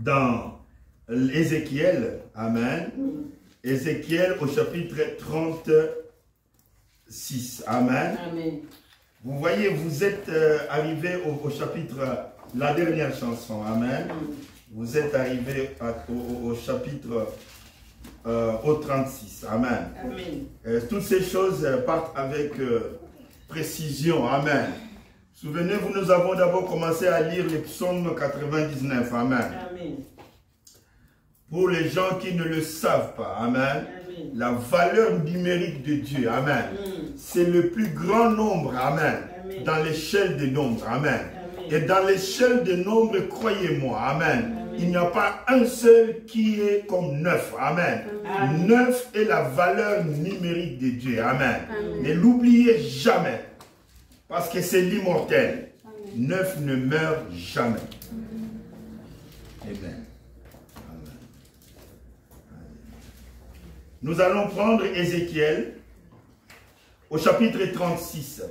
dans Ézéchiel, amen. Ézéchiel au chapitre 36, amen. Amen. Vous voyez, vous êtes arrivé au chapitre, la dernière chanson, amen. Vous êtes arrivé au chapitre au 36, amen. Amen. Toutes ces choses partent avec précision, amen. Souvenez-vous, nous avons d'abord commencé à lire le psaume 99, amen. Amen. Pour les gens qui ne le savent pas, amen. Amen. La valeur numérique de Dieu, amen. C'est le plus grand nombre, amen. Amen. Dans l'échelle des nombres, amen. Amen. Et dans l'échelle des nombres, croyez-moi, amen. Amen. Il n'y a pas un seul qui est comme 9, amen. Amen. 9 est la valeur numérique de Dieu, amen. Amen. Ne l'oubliez jamais, parce que c'est l'immortel. 9 ne meurt jamais. Amen. Nous allons prendre Ézéchiel au chapitre 36.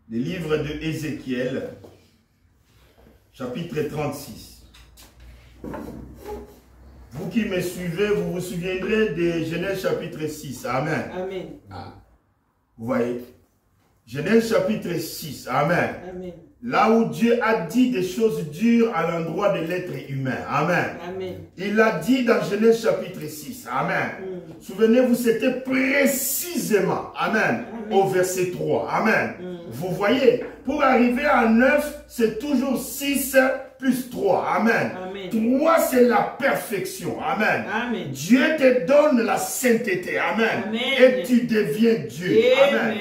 Le livre de Ézéchiel, chapitre 36. Vous qui me suivez, vous vous souviendrez de Genèse chapitre 6. Amen. Amen. Vous voyez? Genèse chapitre 6. Amen. Amen. Là où Dieu a dit des choses dures à l'endroit de l'être humain. Amen. Amen. Il l'a dit dans Genèse chapitre 6. Amen. Souvenez-vous, c'était précisément, amen, au verset 3. Amen. Vous voyez, pour arriver à 9, c'est toujours 6 plus 3. Amen. Amen. 3, c'est la perfection. Amen. Amen. Dieu te donne la sainteté. Amen. Amen. Et tu deviens Dieu. Amen.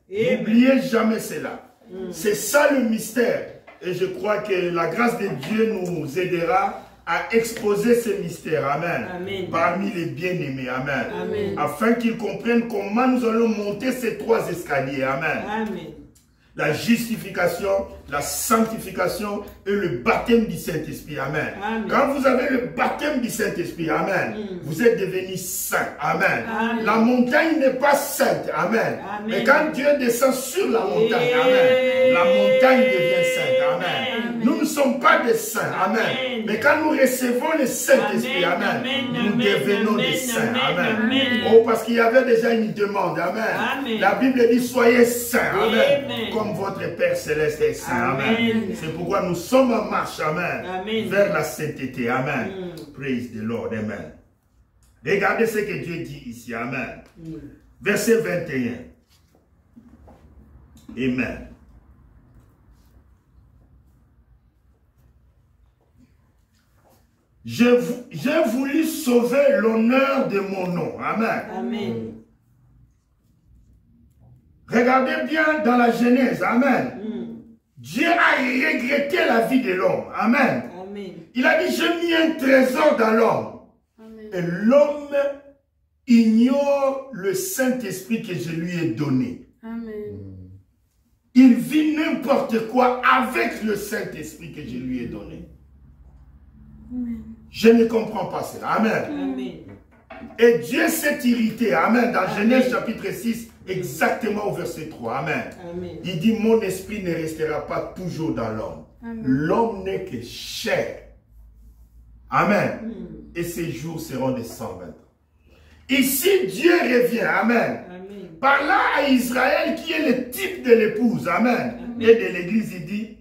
N'oubliez jamais cela. C'est ça le mystère. Et je crois que la grâce de Dieu nous aidera à exposer ces mystères. Amen. Amen. Parmi les bien-aimés. Amen. Amen. Afin qu'ils comprennent comment nous allons monter ces 3 escaliers. Amen. Amen. La justification, la sanctification et le baptême du Saint-Esprit. Amen. Amen. Quand vous avez le baptême du Saint-Esprit, amen, vous êtes devenus saints. Amen. Amen. La montagne n'est pas sainte. Amen. Amen. Mais quand Dieu descend sur la montagne, amen, la montagne devient sainte. Amen. Nous ne sommes pas des saints. Amen. Mais quand nous recevons le Saint-Esprit, amen, nous devenons des saints. Amen. Oh, parce qu'il y avait déjà une demande. Amen. La Bible dit soyez saints. Amen. Comme votre Père Céleste est saint. Amen. C'est pourquoi nous sommes en marche. Amen. Vers la sainteté. Amen. Praise the Lord. Amen. Regardez ce que Dieu dit ici. Amen. Verset 21. Amen. J'ai voulu sauver l'honneur de mon nom. Amen. Amen. Regardez bien dans la Genèse. Amen. Dieu a regretté la vie de l'homme. Amen. Amen. Il a dit, j'ai mis un trésor dans l'homme. Et l'homme ignore le Saint-Esprit que je lui ai donné. Amen. Il vit n'importe quoi avec le Saint-Esprit que je lui ai donné. Amen. Je ne comprends pas cela. Amen. Amen. Et Dieu s'est irrité. Amen. Dans Genèse chapitre 6, exactement au verset 3. Amen. Amen. Il dit, mon esprit ne restera pas toujours dans l'homme. L'homme n'est que chair. Amen. Et ses jours seront de 120 ans. Ici, Dieu revient. Amen. Amen. Par là à Israël, qui est le type de l'épouse. Amen. Et de l'église, il dit,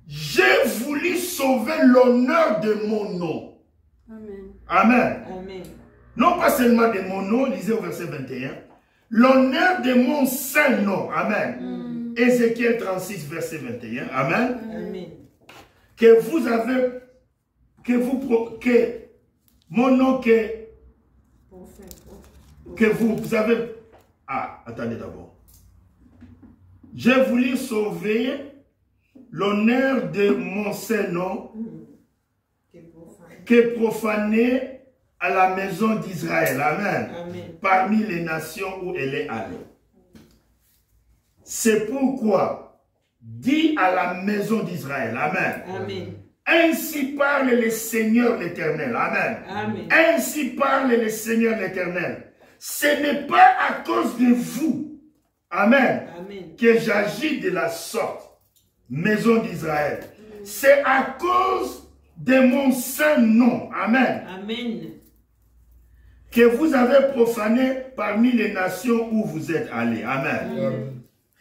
j'ai voulu sauver l'honneur de mon nom. Amen. Amen. Amen. Non pas seulement de mon nom, lisez au verset 21. L'honneur de mon saint nom. Amen. Ézéchiel 36, verset 21. Amen. Amen. Que vous avez, que mon nom, que vous avez. Ah, attendez d'abord. J'ai voulu sauver l'honneur de mon saint nom que profané à la maison d'Israël. Amen. Amen. Parmi les nations où elle est allée. C'est pourquoi, dit à la maison d'Israël. Amen. Amen. Ainsi parle le Seigneur l'Éternel. Amen. Amen. Ainsi parle le Seigneur l'Éternel. Ce n'est pas à cause de vous, amen, Amen. que j'agis de la sorte, maison d'Israël. C'est à cause de mon saint nom. Amen. Amen. Que vous avez profané parmi les nations où vous êtes allés. Amen. Amen.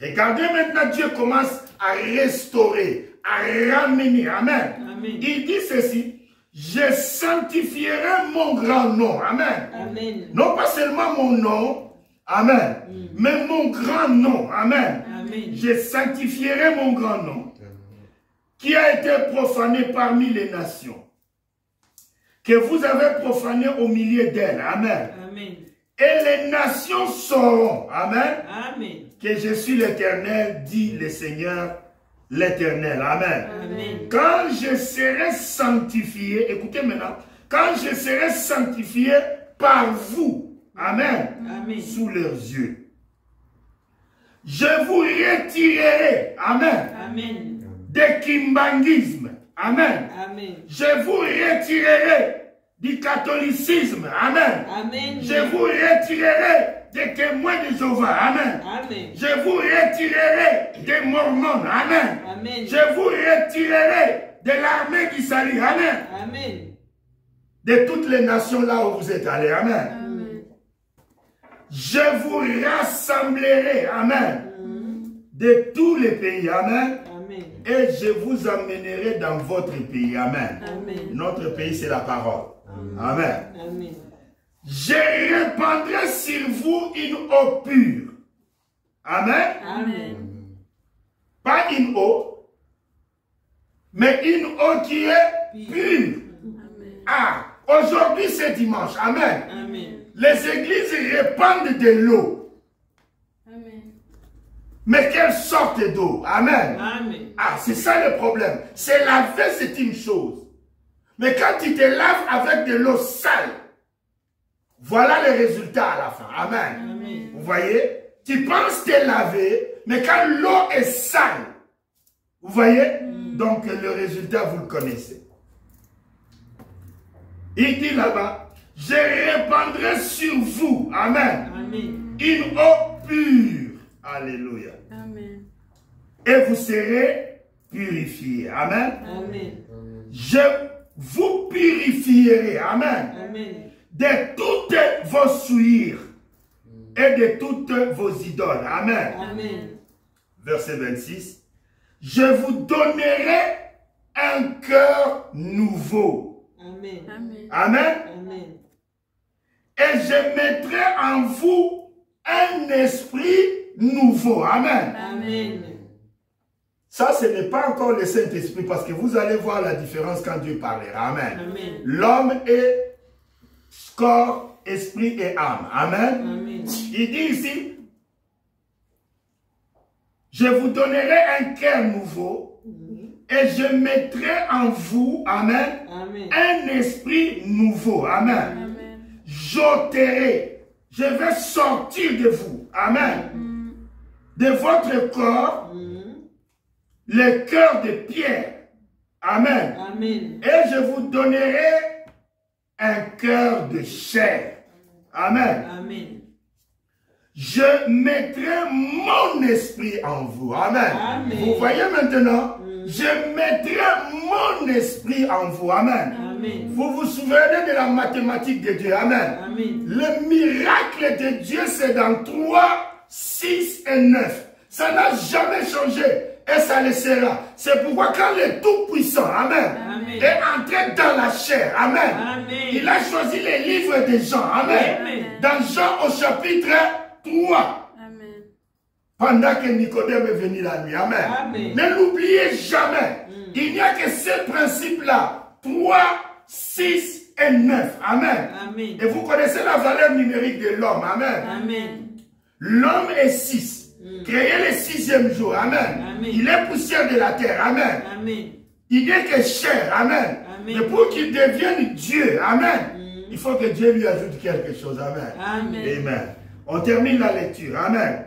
Regardez maintenant, Dieu commence à restaurer, à ramener. Amen. Amen. Il dit ceci. Je sanctifierai mon grand nom. Amen. Amen. Non pas seulement mon nom. Amen. Mais mon grand nom. Amen. Amen. Je sanctifierai mon grand nom qui a été profané parmi les nations. Que vous avez profané au milieu d'elles. Amen. Amen. Et les nations sauront. Amen. Amen. Que je suis l'Éternel, dit le Seigneur l'Éternel. Amen. Amen. Quand je serai sanctifié, écoutez maintenant, quand je serai sanctifié par vous, amen, Amen. sous leurs yeux, je vous retirerai, amen, Amen. des kimbangismes, amen, Amen. je vous retirerai du catholicisme, amen, Amen. je vous retirerai des témoins de Jéhovah, amen. Amen. Je vous retirerai des Mormons, amen. Amen. Je vous retirerai de l'armée du salut, amen. Amen. De toutes les nations là où vous êtes allés, amen. Amen. Je vous rassemblerai, amen. De tous les pays, amen. Amen. Et je vous emmènerai dans votre pays, amen. Amen. Notre pays, c'est la parole. Amen. Amen. Je répandrai sur vous une eau pure. Amen. Amen. Pas une eau, mais une eau qui est pure. Amen. Ah, aujourd'hui c'est dimanche. Amen. Amen. Les églises répandent de l'eau. Amen. Mais quelle sorte d'eau? Amen. Amen. Ah, c'est ça le problème. C'est laver, c'est une chose. Mais quand tu te laves avec de l'eau sale, voilà le résultat à la fin. Amen. Amen. Vous voyez? Tu penses te laver, mais quand l'eau est sale, vous voyez? Donc le résultat, vous le connaissez. Il dit là-bas, je répandrai sur vous, amen, Amen. une eau pure. Alléluia. Amen. Et vous serez purifiés. Amen. Amen. Je vous purifierai. Amen. Amen. De toutes vos souillures et de toutes vos idoles. Amen. Amen. Verset 26. Je vous donnerai un cœur nouveau. Amen. Amen. Amen. Amen. Et je mettrai en vous un esprit nouveau. Amen. Amen. Ça, ce n'est pas encore le Saint-Esprit parce que vous allez voir la différence quand Dieu parlera. Amen. Amen. L'homme est corps, esprit et âme. Amen. Amen. Il dit ici, je vous donnerai un cœur nouveau et je mettrai en vous, amen, Amen. un esprit nouveau. Amen. Amen. J'ôterai, je vais sortir de vous, amen, de votre corps, le cœur de pierre. Amen. Amen. Et je vous donnerai un cœur de chair. Amen. Amen. Je mettrai mon esprit en vous. Amen. Amen. Vous voyez maintenant, je mettrai mon esprit en vous. Amen. Amen. Vous vous souvenez de la mathématique de Dieu. Amen. Amen. Le miracle de Dieu, c'est dans 3, 6 et 9. Ça n'a jamais changé. Et ça le sera. C'est pourquoi quand le Tout-Puissant, amen, Amen. est entré dans la chair, amen, Amen. il a choisi les livres de Jean, amen, Amen. dans Jean au chapitre 3, Amen. pendant que Nicodème est venu la nuit, amen. Amen. Ne l'oubliez jamais, il n'y a que ces principes-là, 3, 6 et 9, amen. Amen. Et vous connaissez la valeur numérique de l'homme, amen. Amen. L'homme est 6. Créé le 6e jour. Amen. Amen. Il est poussière de la terre. Amen. Amen. Il n'est que chair. Amen. Amen. Mais pour qu'il devienne Dieu. Amen. Il faut que Dieu lui ajoute quelque chose. Amen. Amen. Amen. On termine la lecture. Amen.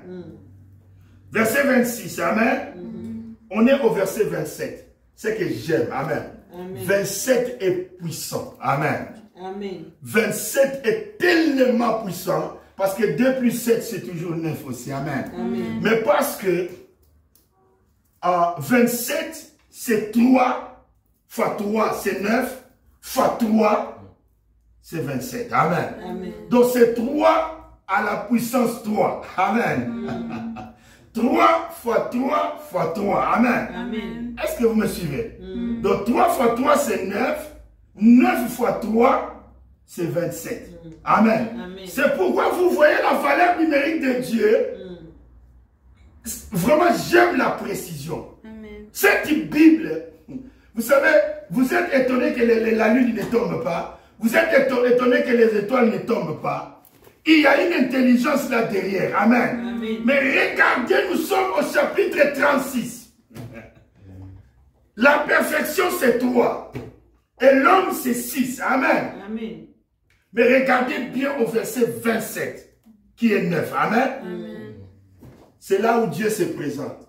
Verset 26. Amen. On est au verset 27. C'est que j'aime. Amen. Amen. 27 est puissant. Amen. Amen. 27 est tellement puissant. Parce que 2 plus 7, c'est toujours 9 aussi. Amen. Amen. Mais parce que 27, c'est 3 fois 3, c'est 9. Fois 3, c'est 27. Amen. Amen. Donc c'est 3 à la puissance 3. Amen. 3 fois 3 fois 3. Amen. Amen. Est-ce que vous me suivez? Donc 3 fois 3, c'est 9. 9 fois 3, c'est 27. Amen. Amen. C'est pourquoi vous voyez la valeur numérique de Dieu. Vraiment, j'aime la précision. Amen. Cette Bible, vous savez, vous êtes étonné que la lune ne tombe pas. Vous êtes étonné que les étoiles ne tombent pas. Il y a une intelligence là derrière. Amen. Amen. Mais regardez, nous sommes au chapitre 36. La perfection, c'est 3. Et l'homme, c'est 6. Amen. Amen. Mais regardez bien au verset 27, qui est 9. Amen. Amen. C'est là où Dieu se présente.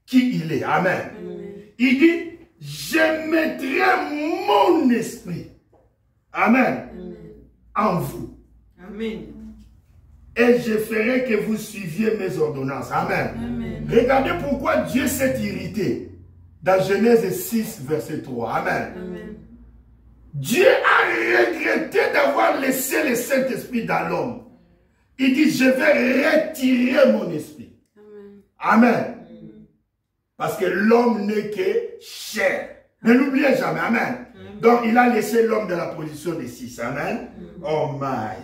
Qui il est. Amen. Amen. Il dit, je mettrai mon esprit. Amen. Amen. En vous. Amen. Et je ferai que vous suiviez mes ordonnances. Amen. Amen. Regardez pourquoi Dieu s'est irrité. Dans Genèse 6, verset 3. Amen. Amen. Dieu a regretté d'avoir laissé le Saint-Esprit dans l'homme. Il dit, je vais retirer mon esprit. Amen. Amen. Parce que l'homme n'est que chair. Ne l'oubliez jamais. Amen. Donc, il a laissé l'homme dans la position de 6. Amen. Oh my.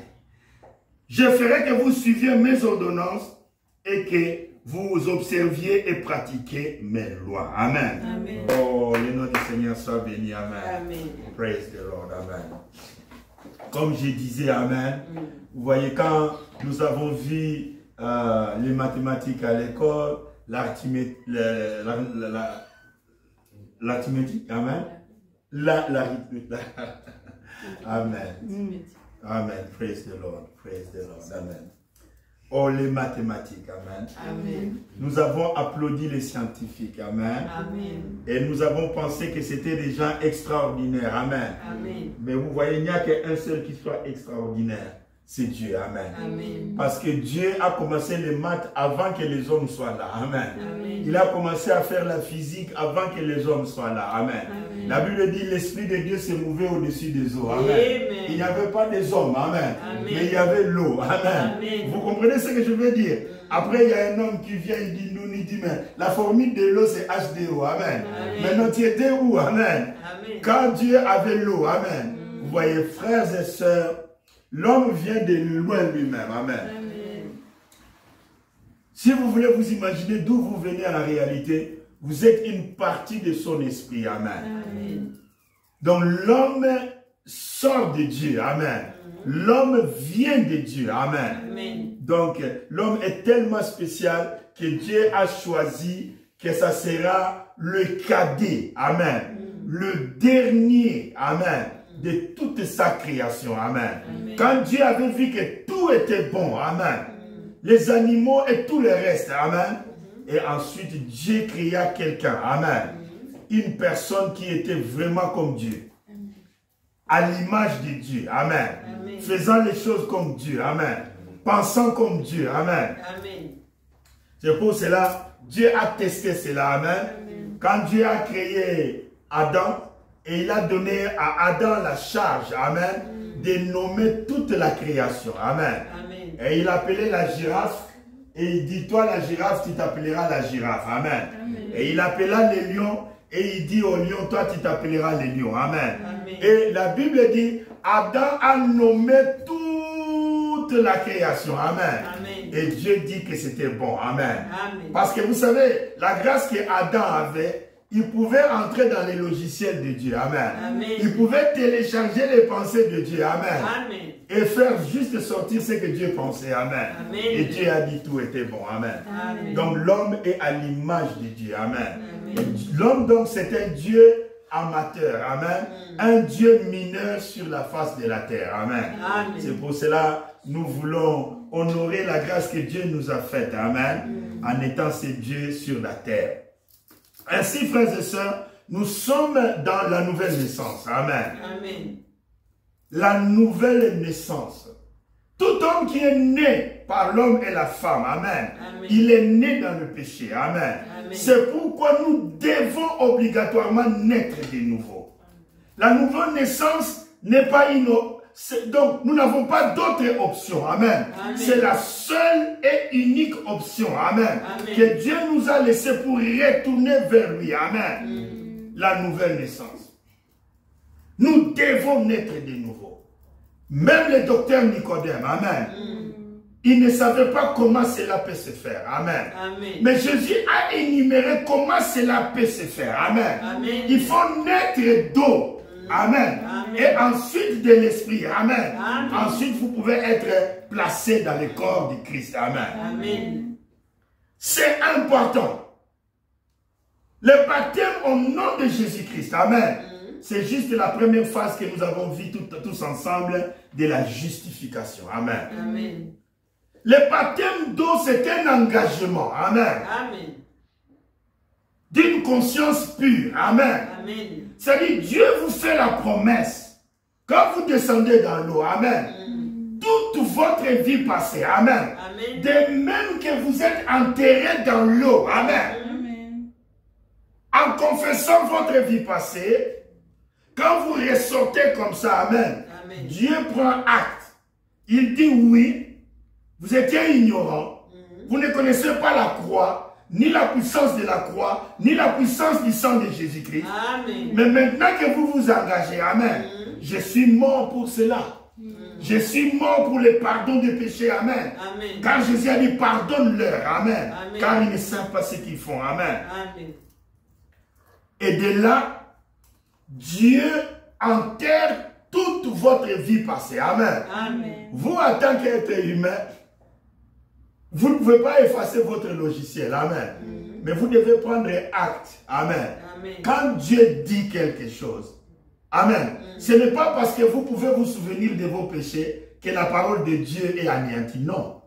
Je ferai que vous suiviez mes ordonnances et que vous observiez et pratiquiez mes lois. Amen. Amen. Oh, le nom du Seigneur soit béni. Amen. Amen. Praise the Lord. Amen. Comme je disais, Amen. Vous voyez, quand nous avons vu les mathématiques à l'école, l'arithmétique, Amen. L'arithmétique. Amen. Amen. Praise the Lord. Praise the Lord. Amen. Oh, les mathématiques. Amen. Amen. Nous avons applaudi les scientifiques. Amen. Amen. Et nous avons pensé que c'était des gens extraordinaires. Amen. Amen. Mais vous voyez, il n'y a qu'un seul qui soit extraordinaire. C'est Dieu. Amen. Amen. Parce que Dieu a commencé les maths avant que les hommes soient là. Amen. Amen. Il a commencé à faire la physique avant que les hommes soient là. Amen. Amen. La Bible dit l'Esprit de Dieu s'est mouvé au-dessus des eaux. Amen. Amen. Il n'y avait pas des hommes. Amen. Amen. Mais il y avait l'eau. Amen. Amen. Vous comprenez ce que je veux dire? Après, il y a un homme qui vient, il dit, nous, il dit, mais la formule de l'eau, c'est H2O. Amen. Amen. Maintenant, tu étais où? Amen. Amen. Quand Dieu avait l'eau. Amen. Vous voyez, frères et sœurs, l'homme vient de loin lui-même. Amen. Amen. Si vous voulez vous imaginer d'où vous venez à la réalité, vous êtes une partie de son esprit. Amen. Amen. Donc l'homme sort de Dieu. Amen. L'homme vient de Dieu. Amen. Amen. Donc l'homme est tellement spécial que Dieu a choisi que ça sera le cadet. Amen. Le dernier. Amen. De toute sa création. Amen. Amen. Quand Dieu avait vu que tout était bon. Amen. Les animaux et tout le reste. Amen. Et ensuite, Dieu créa quelqu'un. Amen. Une personne qui était vraiment comme Dieu. À l'image de Dieu. Amen. Amen. Faisant les choses comme Dieu. Amen. Pensant comme Dieu. Amen. Amen. C'est pour cela, Dieu a testé cela. Amen. Quand Dieu a créé Adam, et il a donné à Adam la charge. Amen. De nommer toute la création. Amen. Amen. Et il appelait la girafe. Et il dit, toi la girafe, tu t'appelleras la girafe. Amen. Amen. Et il appela les lions. Et il dit au lion, toi tu t'appelleras les lions. Amen. Amen. Et la Bible dit, Adam a nommé toute la création. Amen. Amen. Et Dieu dit que c'était bon. Amen. Amen. Parce que vous savez, la grâce que Adam avait, il pouvait entrer dans les logiciels de Dieu. Amen. Amen. Il pouvait télécharger les pensées de Dieu. Amen. Amen. Et faire juste sortir ce que Dieu pensait. Amen. Amen. Et Dieu a dit tout était bon. Amen. Amen. Donc l'homme est à l'image de Dieu. Amen. Amen. L'homme donc c'est un Dieu amateur. Amen. Un Dieu mineur sur la face de la terre. Amen. Amen. C'est pour cela nous voulons honorer la grâce que Dieu nous a faite. Amen. En étant ce Dieu sur la terre. Ainsi, frères et sœurs, nous sommes dans la nouvelle naissance. Amen. Amen. La nouvelle naissance. Tout homme qui est né par l'homme et la femme, amen, Amen. il est né dans le péché. Amen. Amen. C'est pourquoi nous devons obligatoirement naître de nouveau. La nouvelle naissance n'est pas une... Donc, nous n'avons pas d'autre option. Amen. C'est la seule et unique option. Amen. Que Dieu nous a laissé pour retourner vers lui. Amen. La nouvelle naissance. Nous devons naître de nouveau. Même le docteur Nicodème. Amen. Il ne savait pas comment cela peut se faire. Amen. Mais Jésus a énuméré comment cela peut se faire. Amen. Il faut naître d'eau. Amen. Et ensuite de l'esprit. Amen. Ensuite, vous pouvez être placé dans le corps du Christ. Amen. C'est important. Le baptême au nom de Jésus-Christ. Amen. C'est juste la première phase que nous avons vue tous ensemble de la justification. Amen. Le baptême d'eau, c'est un engagement. Amen. D'une conscience pure. Amen. C'est-à-dire, Dieu vous fait la promesse. Quand vous descendez dans l'eau, amen, toute votre vie passée, amen, de même que vous êtes enterré dans l'eau, amen, en confessant votre vie passée, quand vous ressortez comme ça, amen, Dieu prend acte. Il dit oui, vous étiez ignorant, vous ne connaissez pas la croix, ni la puissance de la croix, ni la puissance du sang de Jésus-Christ. Mais maintenant que vous vous engagez, amen, je suis mort pour cela. Je suis mort pour le pardon des péchés, amen. Car Jésus a dit, pardonne-leur, amen. Car ils ne savent pas ce qu'ils font, amen. Et de là, Dieu enterre toute votre vie passée, amen. Vous, en tant qu'être humain, vous ne pouvez pas effacer votre logiciel. Amen. Mais vous devez prendre acte. Amen. Quand Dieu dit quelque chose. Amen. Ce n'est pas parce que vous pouvez vous souvenir de vos péchés que la parole de Dieu est anéantie. Non.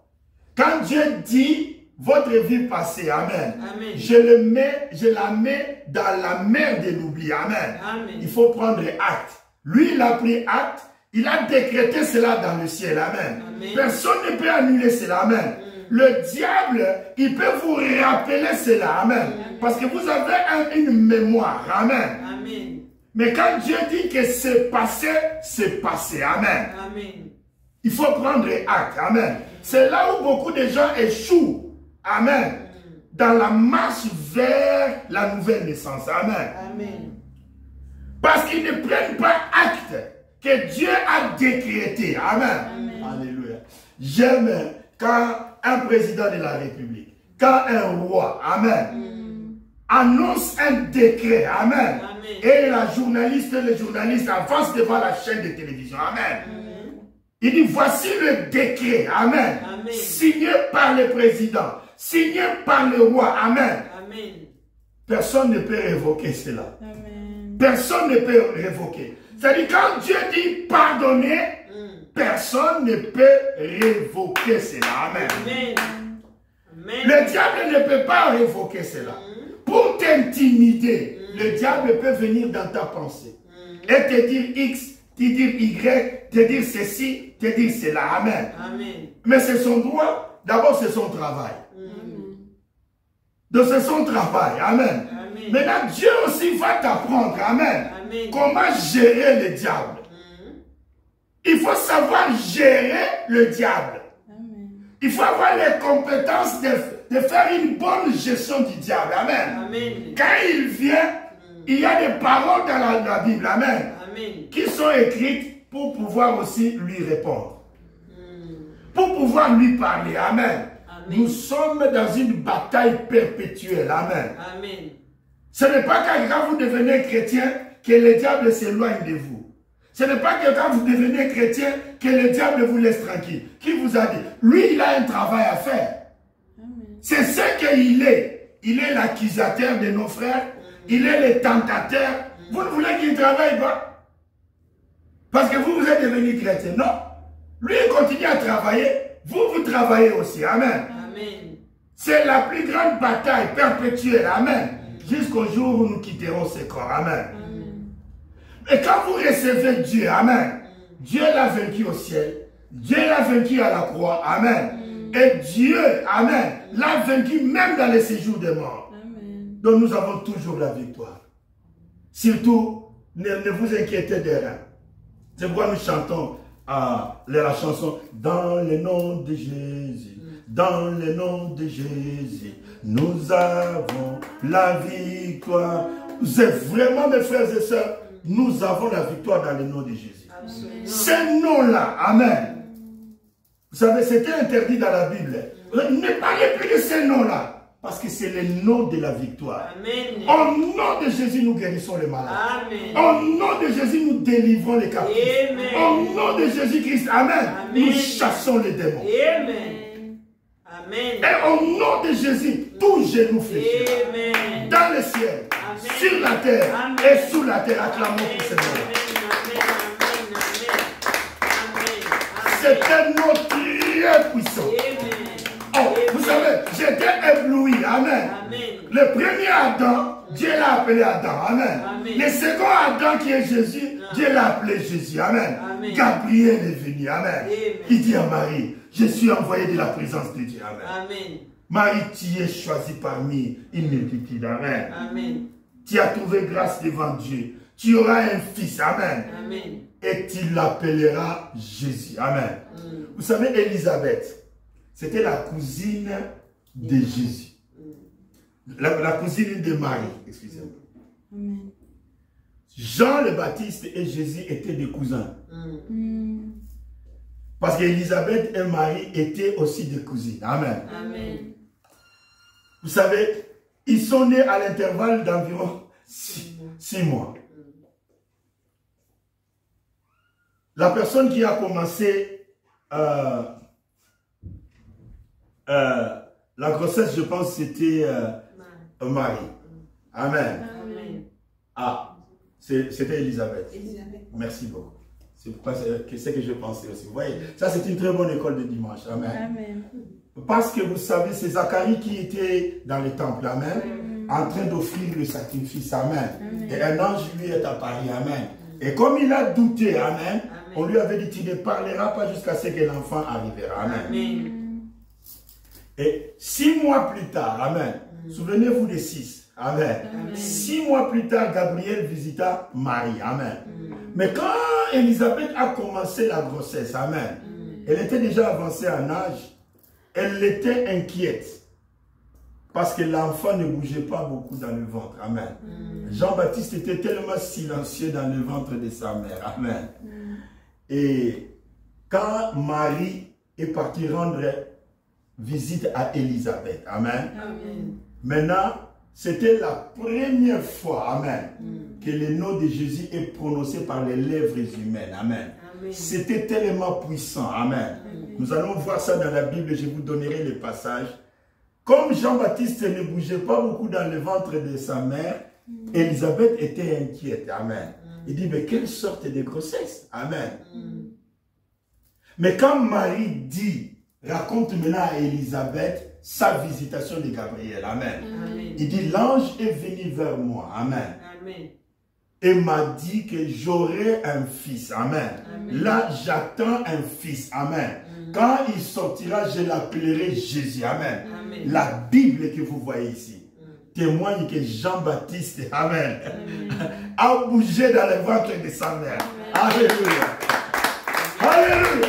Quand Dieu dit votre vie passée. Amen. Je la mets dans la mer de l'oubli. Amen. Il faut prendre acte. Lui, il a pris acte. Il a décrété cela dans le ciel. Amen. Personne ne peut annuler cela. Amen. Le diable, il peut vous rappeler cela. Amen. Parce que vous avez une mémoire. Amen. Mais quand Dieu dit que c'est passé, c'est passé. Amen. Il faut prendre acte. Amen. C'est là où beaucoup de gens échouent. Amen. Dans la marche vers la nouvelle naissance. Amen. Parce qu'ils ne prennent pas acte que Dieu a décrété. Amen. Alléluia. J'aime quand un président de la République, quand un roi, amen, annonce un décret, amen, et le journaliste avance devant la chaîne de télévision, amen. Il dit, voici le décret, amen, signé par le président, signé par le roi, amen. Personne ne peut révoquer cela. Personne ne peut révoquer. C'est-à-dire, quand Dieu dit pardonner, personne ne peut révoquer cela. Amen. Le diable ne peut pas révoquer cela. Pour t'intimider, le diable peut venir dans ta pensée et te dire X, te dire Y, te dire ceci, te dire cela. Amen. Mais c'est son droit. D'abord, c'est son travail. Donc, c'est son travail. Amen. Maintenant, Dieu aussi va t'apprendre. Amen. Comment gérer le diable. Il faut savoir gérer le diable. Il faut avoir les compétences de faire une bonne gestion du diable. Amen. Quand il vient, il y a des paroles dans la Bible. Amen. Qui sont écrites pour pouvoir aussi lui répondre. Pour pouvoir lui parler. Amen. Nous sommes dans une bataille perpétuelle. Amen. Ce n'est pas quand vous devenez chrétien que le diable s'éloigne de vous. Ce n'est pas que quand vous devenez chrétien que le diable vous laisse tranquille. Qui vous a dit? Lui, il a un travail à faire. C'est ce qu'il est. Il est l'accusateur de nos frères. Il est le tentateur. Vous ne voulez qu'il travaille pas? Parce que vous êtes devenu chrétien. Non. Lui, il continue à travailler. Vous travaillez aussi. Amen. C'est la plus grande bataille perpétuelle. Amen. Jusqu'au jour où nous quitterons ce corps. Amen. Et quand vous recevez Dieu, amen, Dieu l'a vaincu au ciel, Dieu l'a vaincu à la croix, amen, et Dieu, amen, l'a vaincu même dans les séjours des morts. Donc nous avons toujours la victoire. Surtout ne vous inquiétez de rien. C'est pourquoi nous chantons la chanson « Dans le nom de Jésus, dans le nom de Jésus, nous avons la victoire. » C'est vraiment, mes frères et sœurs, nous avons la victoire dans le nom de Jésus. Ce nom-là, amen. Vous savez, c'était interdit dans la Bible. Ne parlez plus de ce nom-là. Parce que c'est le nom de la victoire. Amen. Au nom de Jésus, nous guérissons les malades. Amen. Au nom de Jésus, nous délivrons les captifs. Amen. Au nom de Jésus-Christ, amen. Amen. Nous chassons les démons. Amen. Amen. Et au nom de Jésus, tout genou fléchira. Amen. Dans le ciel, Amen. sur la terre Amen. et sous la terre, acclamons pour ce nom. C'est un nom très puissant. Oh, vous savez, j'étais ébloui. Amen. Amen. Le premier Adam, Dieu l'a appelé Adam. Amen. Amen. Le second Adam qui est Jésus, Dieu l'a appelé Jésus. Amen. Amen. Gabriel est venu. Amen. Amen. Il dit à Marie, je suis envoyé de la présence de Dieu. Amen. Amen. Marie, tu es choisie parmi une multitude. Amen. Amen. Tu as trouvé grâce devant Dieu. Tu auras un fils. Amen. Amen. Et tu l'appelleras Jésus. Amen. Vous savez, Élisabeth, c'était la cousine de Jésus. La cousine de Marie, excusez-moi. Jean le Baptiste et Jésus étaient des cousins. Parce qu'Élisabeth et Marie étaient aussi des cousines. Amen. Amen. Vous savez, ils sont nés à l'intervalle d'environ 6 mois. La personne qui a commencé la grossesse, je pense, c'était Marie. Amen. Amen. Ah, c'était Élisabeth. Merci beaucoup. C'est pourquoi c'est que je pensais aussi. Vous voyez, ça c'est une très bonne école de dimanche. Amen. Amen. Parce que vous savez, c'est Zacharie qui était dans le temple. Amen. En train d'offrir le sacrifice. Amen. Et un ange lui est apparu. Amen. Et comme il a douté, amen, on lui avait dit, tu ne parleras pas jusqu'à ce que l'enfant arrivera. Amen. Amen. Et 6 mois plus tard, amen, souvenez-vous des 6, amen. 6 mois plus tard, Gabriel visita Marie, amen. Mais quand Élisabeth a commencé la grossesse, amen, elle était déjà avancée en âge, elle était inquiète. Parce que l'enfant ne bougeait pas beaucoup dans le ventre. Amen. Jean-Baptiste était tellement silencieux dans le ventre de sa mère. Amen. Et quand Marie est partie rendre visite à Élisabeth. Amen. Amen. Maintenant, c'était la première fois, amen, que le nom de Jésus est prononcé par les lèvres humaines. Amen. C'était tellement puissant. Amen. Nous allons voir ça dans la Bible. Je vous donnerai les passages. Comme Jean-Baptiste ne bougeait pas beaucoup dans le ventre de sa mère, Élisabeth était inquiète. Amen. Il dit, mais quelle sorte de grossesse? Amen. Mais quand Marie dit, raconte maintenant à Élisabeth sa visitation de Gabriel. Amen. Il dit, l'ange est venu vers moi. Amen. Et m'a dit que j'aurai un fils. Amen. Là, j'attends un fils. Amen. Quand il sortira, je l'appellerai Jésus. Amen. La Bible que vous voyez ici témoigne que Jean-Baptiste, amen, a bougé dans le ventre de sa mère. Alléluia. Alléluia.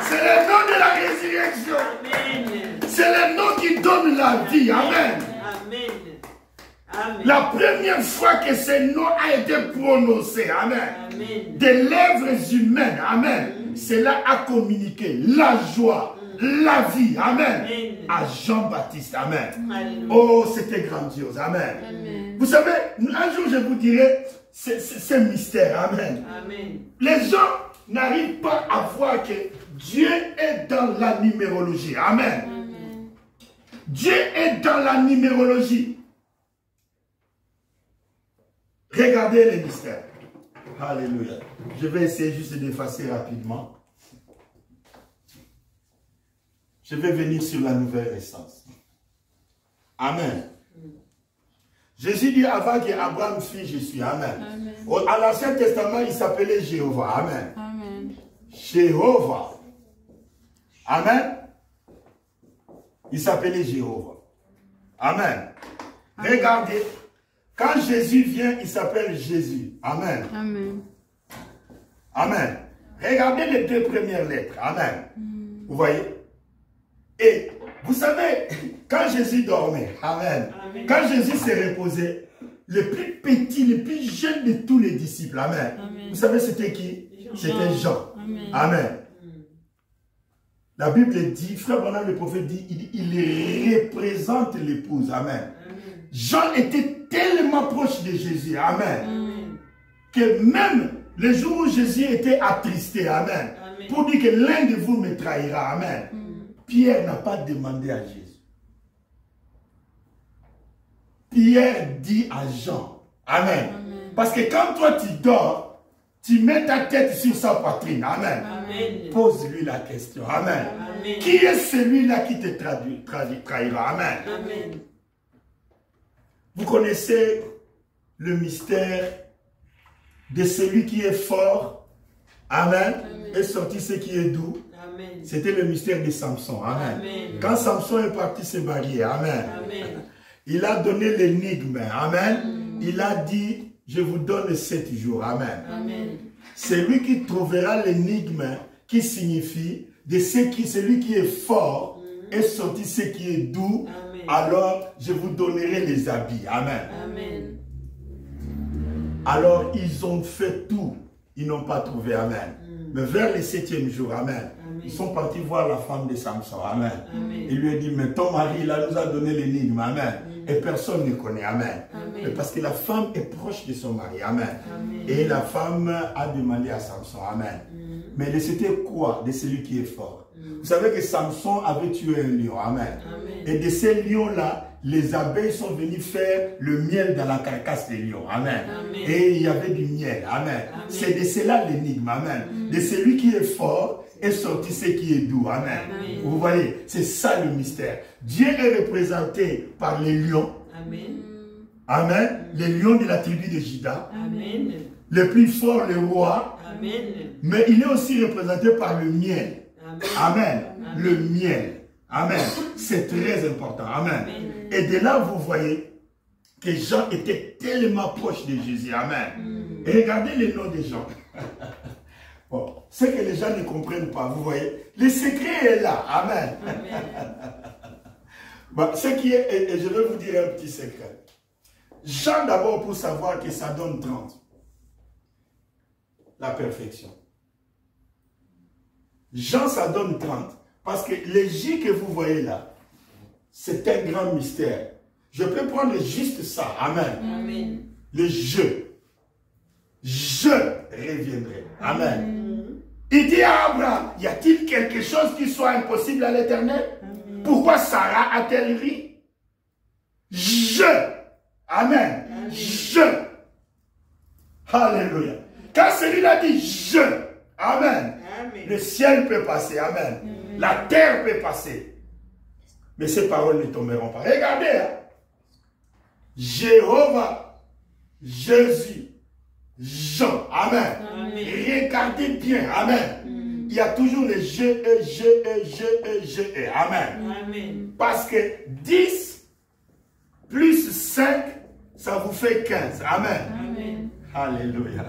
C'est le nom de la résurrection. C'est le nom qui donne la vie. Amen. La première fois que ce nom a été prononcé, amen, des lèvres humaines, amen, cela a communiqué la joie, la vie, amen, à Jean-Baptiste, amen. Oh, c'était grandiose, amen. Vous savez, un jour je vous dirai, c'est un mystère, amen. Les gens n'arrivent pas à voir que Dieu est dans la numérologie, amen. Dieu est dans la numérologie. Regardez les mystères. Alléluia. Je vais essayer juste d'effacer rapidement. Je vais venir sur la nouvelle naissance. Amen. Jésus dit avant qu'Abraham fût, je suis. Amen. Amen. À l'Ancien Testament, il s'appelait Jéhovah. Amen. Amen. Jéhovah. Amen. Il s'appelait Jéhovah. Amen. Regardez. Quand Jésus vient, il s'appelle Jésus. Amen. Amen. Amen. Regardez les 2 premières lettres. Amen. Vous voyez? Et vous savez, quand Jésus dormait, amen. Amen. Quand Jésus s'est reposé, le plus petit, le plus jeune de tous les disciples, amen. Amen. Vous savez c'était qui? C'était Jean. Amen. Amen. La Bible dit, frère Branham le prophète dit, il représente l'épouse. Amen. Jean était tellement proche de Jésus. Amen. Que même le jour où Jésus était attristé, amen, pour dire que l'un de vous me trahira, amen, Pierre n'a pas demandé à Jésus. Pierre dit à Jean, amen, parce que quand toi tu dors, tu mets ta tête sur sa poitrine, amen, pose-lui la question, amen, qui est celui-là qui te trahira, amen. Vous connaissez le mystère de celui qui est fort, amen, et sorti ce qui est doux. C'était le mystère de Samson, amen. Quand Samson est parti se marier, amen, il a donné l'énigme, amen. Il a dit, je vous donne 7 jours, amen. C'est lui qui trouvera l'énigme qui signifie de celui qui est fort et sorti ce qui est doux, alors je vous donnerai les habits, amen. Alors ils ont fait tout, ils n'ont pas trouvé, amen. Mais vers le 7e jour, amen, ils sont partis voir la femme de Samson, amen. Il lui a dit, mais ton mari, là, nous a donné l'énigme, amen. Et personne ne connaît, amen. Mais parce que la femme est proche de son mari, amen. Et la femme a demandé à Samson, amen. Mais c'était quoi de celui qui est fort? Vous savez que Samson avait tué un lion, amen. Et de ces lions-là, les abeilles sont venues faire le miel dans la carcasse des lions, amen. Et il y avait du miel, amen. C'est de cela l'énigme, amen. De celui qui est fort est sorti ce qui est doux, amen. Vous voyez, c'est ça le mystère. Dieu est représenté par les lions, amen. Les lions de la tribu de Juda, le plus fort, le roi, mais il est aussi représenté par le miel, amen. Le miel. Amen. C'est très important. Amen. Et de là, vous voyez que Jean était tellement proche de Jésus. Amen. Et regardez les noms des gens. Bon, ce que les gens ne comprennent pas, vous voyez. Le secret est là. Amen. Bon, ce qui est, et je vais vous dire un petit secret. Jean, d'abord, pour savoir que ça donne 30. La perfection. Jean, ça donne 30. Parce que les J que vous voyez là, c'est un grand mystère. Je peux prendre juste ça. Amen. Le je. Je reviendrai. Amen. Il dit à Abraham, y a-t-il quelque chose qui soit impossible à l'Éternel? Pourquoi Sarah a-t-elle ri? Je. Amen. Je. Alléluia. Quand celui-là dit je. Amen. Le ciel peut passer. Amen. La terre peut passer. Mais ces paroles ne tomberont pas. Regardez. Hein. Jéhovah, Jésus, Jean. Amen. Regardez bien. Amen. Il y a toujours les je. Amen. Parce que 10 plus 5, ça vous fait 15. Amen. Alléluia.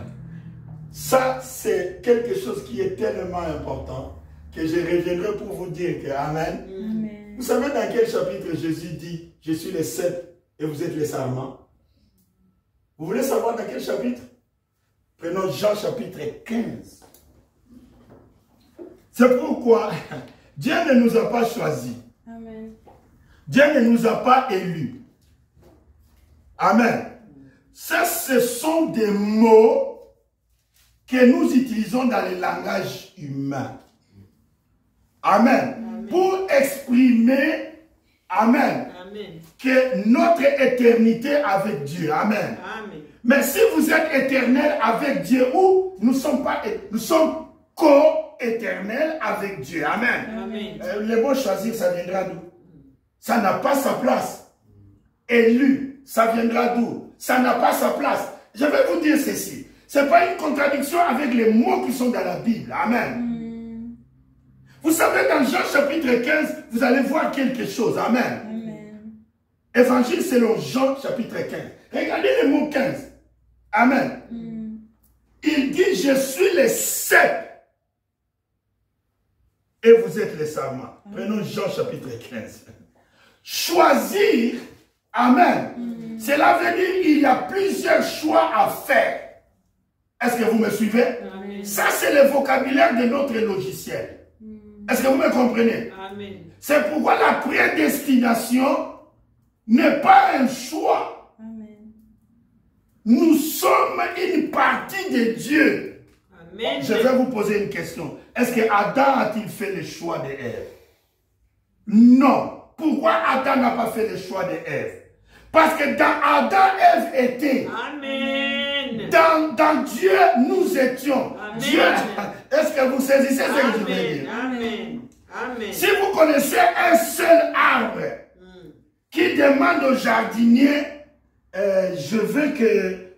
Ça, c'est quelque chose qui est tellement important que je reviendrai pour vous dire que Amen. Vous savez dans quel chapitre Jésus dit, je suis les 7 et vous êtes les sarments? Vous voulez savoir dans quel chapitre? Prenons Jean chapitre 15. C'est pourquoi Dieu ne nous a pas choisis. Dieu ne nous a pas élus. Amen. Ça, ce sont des mots que nous utilisons dans le langage humain. Amen. Pour exprimer, amen, que notre éternité avec Dieu. Amen. Mais si vous êtes éternel avec Dieu, ou nous sommes co-éternels avec Dieu. Amen. Le mot choisir, ça viendra d'où? Ça n'a pas sa place. Élu, ça viendra d'où? Ça n'a pas sa place. Je vais vous dire ceci. Ce n'est pas une contradiction avec les mots qui sont dans la Bible. Amen. Vous savez, dans Jean chapitre 15, vous allez voir quelque chose. Amen. Évangile selon Jean chapitre 15. Regardez le mot 15. Amen. Il dit, je suis le cep. Et vous êtes les serments. Prenons Jean chapitre 15. Choisir, amen. Cela veut dire qu'il y a plusieurs choix à faire. Est-ce que vous me suivez? Amen. Ça, c'est le vocabulaire de notre logiciel. Est-ce que vous me comprenez? C'est pourquoi la prédestination n'est pas un choix. Amen. Nous sommes une partie de Dieu. Amen. Je vais vous poser une question. Est-ce que Adam a-t-il fait le choix de Ève? Non. Pourquoi Adam n'a pas fait le choix de Ève? Parce que dans Adam, Ève était. Amen. Dans Dieu, nous étions. Amen. Dieu. Est-ce que vous saisissez ce que je veux dire? Amen. Amen. Si vous connaissez un seul arbre qui demande au jardinier, je veux que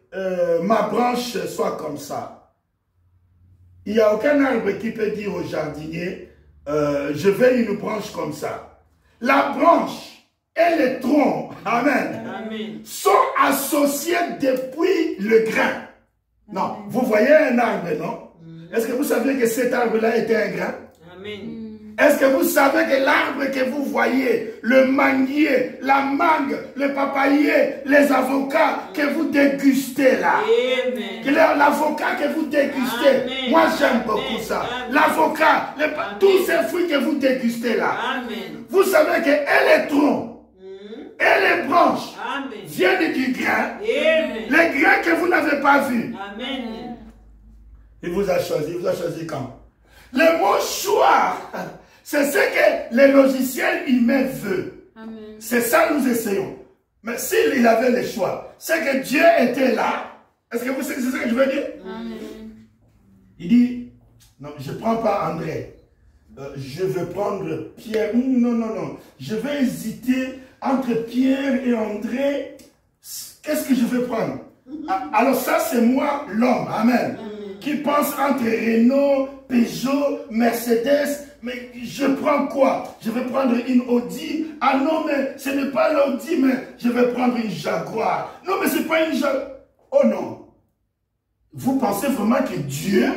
ma branche soit comme ça. Il n'y a aucun arbre qui peut dire au jardinier, je veux une branche comme ça. La branche et le tronc, amen, amen, sont associés depuis le grain. Non, vous voyez un arbre, non? Est-ce que vous savez que cet arbre-là était un grain? Amen. Est-ce que vous savez que l'arbre que vous voyez, le manguier, la mangue, le papayer, les avocats que vous dégustez là, l'avocat que vous dégustez, amen, moi j'aime beaucoup ça. L'avocat, tous ces fruits que vous dégustez là, amen, vous savez que et les troncs et les branches, amen, viennent du grain, amen, les grains que vous n'avez pas vus. Amen. Il vous a choisi quand? Le mot choix, c'est ce que le logiciel humain veut. C'est ça que nous essayons. Mais s'il avait le choix, c'est que Dieu était là. Est-ce que vous savez ce que je veux dire? Amen. Il dit, non, je ne prends pas André. Je veux prendre Pierre. Non, non, non. Je vais hésiter entre Pierre et André. Qu'est-ce que je vais prendre? Alors ça, c'est moi, l'homme. Amen. Qui pense entre Renault, Peugeot, Mercedes, mais je prends quoi? Je vais prendre une Audi. Ah non, mais ce n'est pas l'Audi, mais je vais prendre une Jaguar. Non, mais ce n'est pas une Jaguar. Oh non. Vous pensez vraiment que Dieu,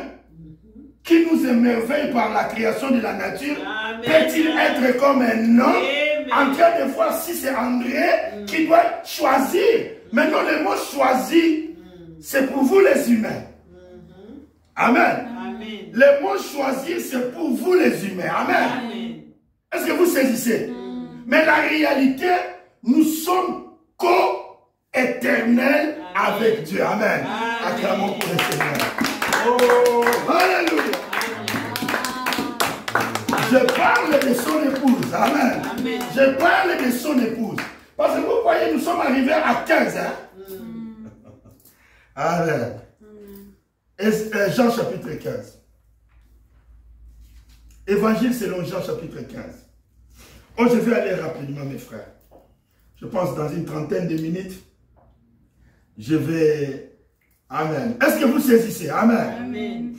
qui nous émerveille par la création de la nature, peut-il être comme un homme en train de voir si c'est André qui doit choisir? Maintenant, le mot choisir, c'est pour vous les humains. Amen. Amen. Le mot choisir, c'est pour vous les humains. Amen. Est-ce que vous saisissez? Mais la réalité, nous sommes co-éternels avec Dieu. Amen. Acclamons pour le Seigneur. Oh, alléluia. Je parle de son épouse. Amen. Amen. Je parle de son épouse. Parce que vous voyez, nous sommes arrivés à 15. Hein? Amen. Jean chapitre 15. Évangile selon Jean chapitre 15. Oh, je vais aller rapidement, mes frères. Je pense dans une trentaine de minutes, je vais... Amen. Est-ce que vous saisissez? Amen. Amen.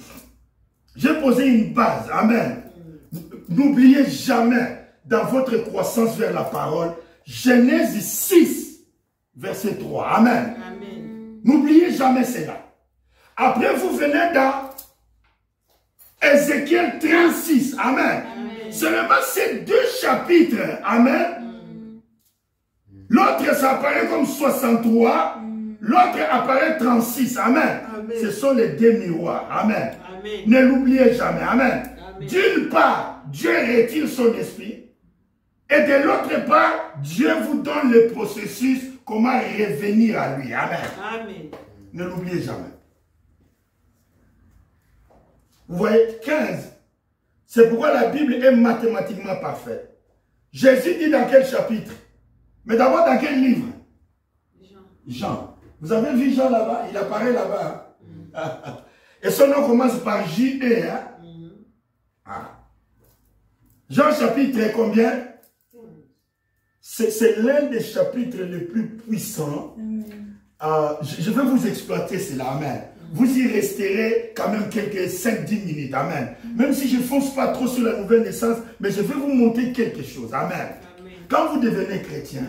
J'ai posé une base. Amen. N'oubliez jamais dans votre croissance vers la parole, Genèse 6, verset 3. Amen. Amen. N'oubliez jamais cela. Après, vous venez dans Ézéchiel 36. Amen. Amen. Seulement ces deux chapitres. Amen. L'autre, ça apparaît comme 63. L'autre apparaît 36. Amen. Amen. Ce sont les deux miroirs. Amen. Amen. Ne l'oubliez jamais. Amen. D'une part, Dieu retire son esprit. Et de l'autre part, Dieu vous donne le processus, comment revenir à lui. Amen. Amen. Ne l'oubliez jamais. Vous voyez, 15. C'est pourquoi la Bible est mathématiquement parfaite. Jésus dit dans quel chapitre? Mais d'abord dans quel livre? Jean. Vous avez vu Jean là-bas? Il apparaît là-bas. Hein? Et son nom commence par J-E. Hein? Jean chapitre combien? C'est l'un des chapitres les plus puissants. Je vais vous exploiter cela. Amen. Vous y resterez quand même quelques 5-10 minutes. Amen. Même si je ne fonce pas trop sur la nouvelle naissance, mais je vais vous montrer quelque chose. Amen. Amen. Quand vous devenez chrétien,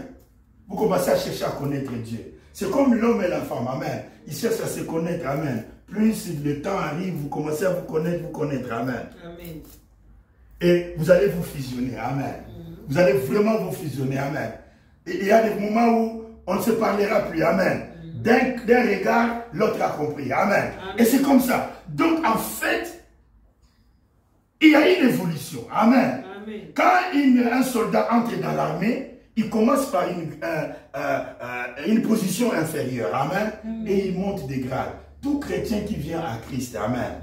vous commencez à chercher à connaître Dieu. C'est comme l'homme et la femme, amen. Ils cherchent à se connaître, amen. Plus le temps arrive, vous commencez à vous connaître, amen. Amen. Et vous allez vous fusionner, amen. Vous allez vraiment vous fusionner, amen. Et il y a des moments où on ne se parlera plus, amen. D'un regard, l'autre a compris, amen. Et c'est comme ça. Donc en fait, il y a une évolution, amen. Quand un soldat entre dans l'armée, il commence par une position inférieure, amen. Et il monte des grades. Tout chrétien qui vient à Christ, amen,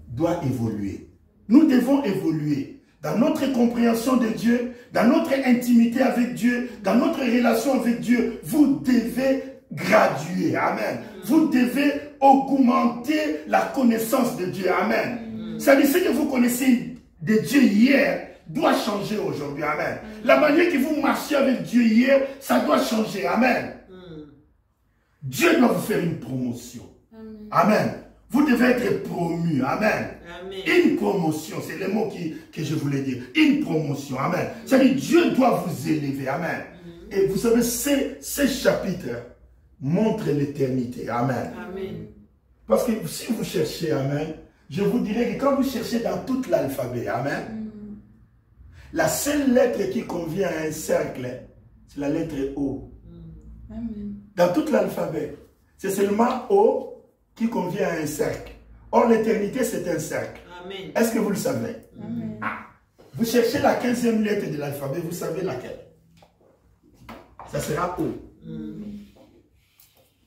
doit évoluer. Nous devons évoluer dans notre compréhension de Dieu, dans notre intimité avec Dieu, dans notre relation avec Dieu. Vous devez graduer, amen. Vous devez augmenter la connaissance de Dieu, amen. C'est-à-dire, ce que vous connaissez de Dieu hier doit changer aujourd'hui, amen. La manière que vous marchez avec Dieu hier, ça doit changer, amen. Dieu doit vous faire une promotion. Amen. Vous devez être promu. Amen. Amen. Une promotion, c'est le mot que je voulais dire. Une promotion. Amen. C'est-à-dire Dieu doit vous élever. Amen. Et vous savez, ces chapitres montrent l'éternité. Amen. Amen. Parce que si vous cherchez, amen, je vous dirais que quand vous cherchez dans tout l'alphabet, amen, la seule lettre qui convient à un cercle, c'est la lettre O. Amen. Dans tout l'alphabet, c'est seulement O qui convient à un cercle. Or, l'éternité, c'est un cercle. Est-ce que vous le savez? Amen. Ah. Vous cherchez la 15e lettre de l'alphabet, vous savez laquelle? Ça sera O.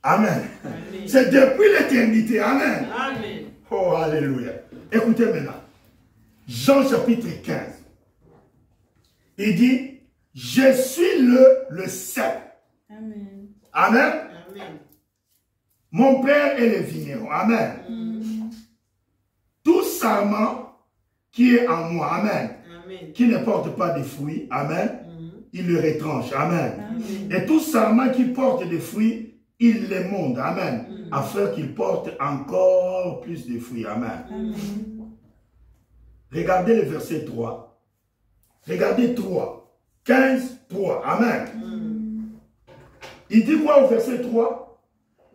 Amen. C'est depuis l'éternité. Amen. Amen. Oh, alléluia. Écoutez maintenant. Jean chapitre 15. Il dit, je suis le seul. Amen. Amen. Amen. Mon Père est le vigneron. Amen. Tout sarment qui est en moi, amen, qui ne porte pas de fruits, amen, il le retranche, amen. Et tout sarment qui porte des fruits, il les monte, amen, afin qu'il porte encore plus de fruits, amen. Regardez le verset 3. Regardez 3. 15, 3, amen. Il dit quoi au verset 3?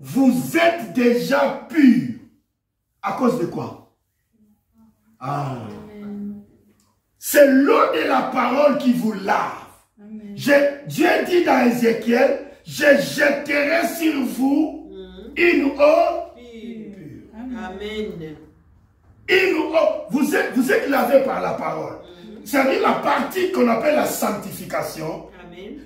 Vous êtes déjà purs. À cause de quoi? Ah. C'est l'eau de la parole qui vous lave. Dieu dit dans Ézéchiel, je jetterai sur vous une eau pure. Amen. Une eau. Vous êtes lavé par la parole. C'est-à-dire la partie qu'on appelle la sanctification.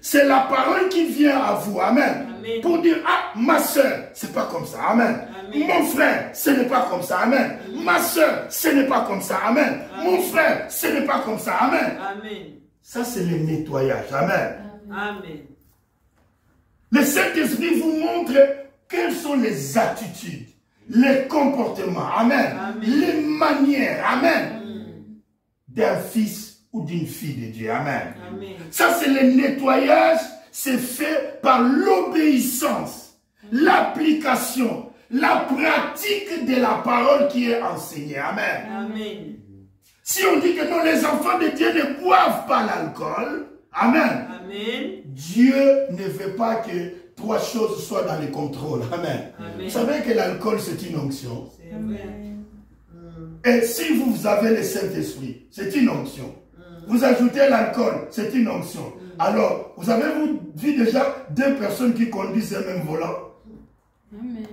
C'est la parole qui vient à vous. Amen. Amen. Pour dire, ah, ma soeur, c'est pas comme ça. Amen. Amen. Mon frère, ce n'est pas comme ça. Amen. Amen. Ma soeur, ce n'est pas comme ça. Amen. Amen. Mon frère, ce n'est pas comme ça. Amen. Amen. Ça, c'est le nettoyage. Amen. Amen. Le Saint-Esprit vous montre quelles sont les attitudes, les comportements. Amen. Amen. Les manières. Amen. D'un fils ou d'une fille de Dieu. Amen. Amen. Ça, c'est le nettoyage. C'est fait par l'obéissance, l'application, la pratique de la parole qui est enseignée. Amen. Amen. Si on dit que non, les enfants de Dieu ne boivent pas l'alcool, amen. Amen. Dieu ne veut pas que trois choses soient dans le contrôle. Amen. Amen. Vous savez que l'alcool, c'est une onction. Et si vous avez le Saint-Esprit, c'est une onction. Vous ajoutez l'alcool, c'est une onction. Alors, vous avez vu déjà deux personnes qui conduisent le même volant? Amen.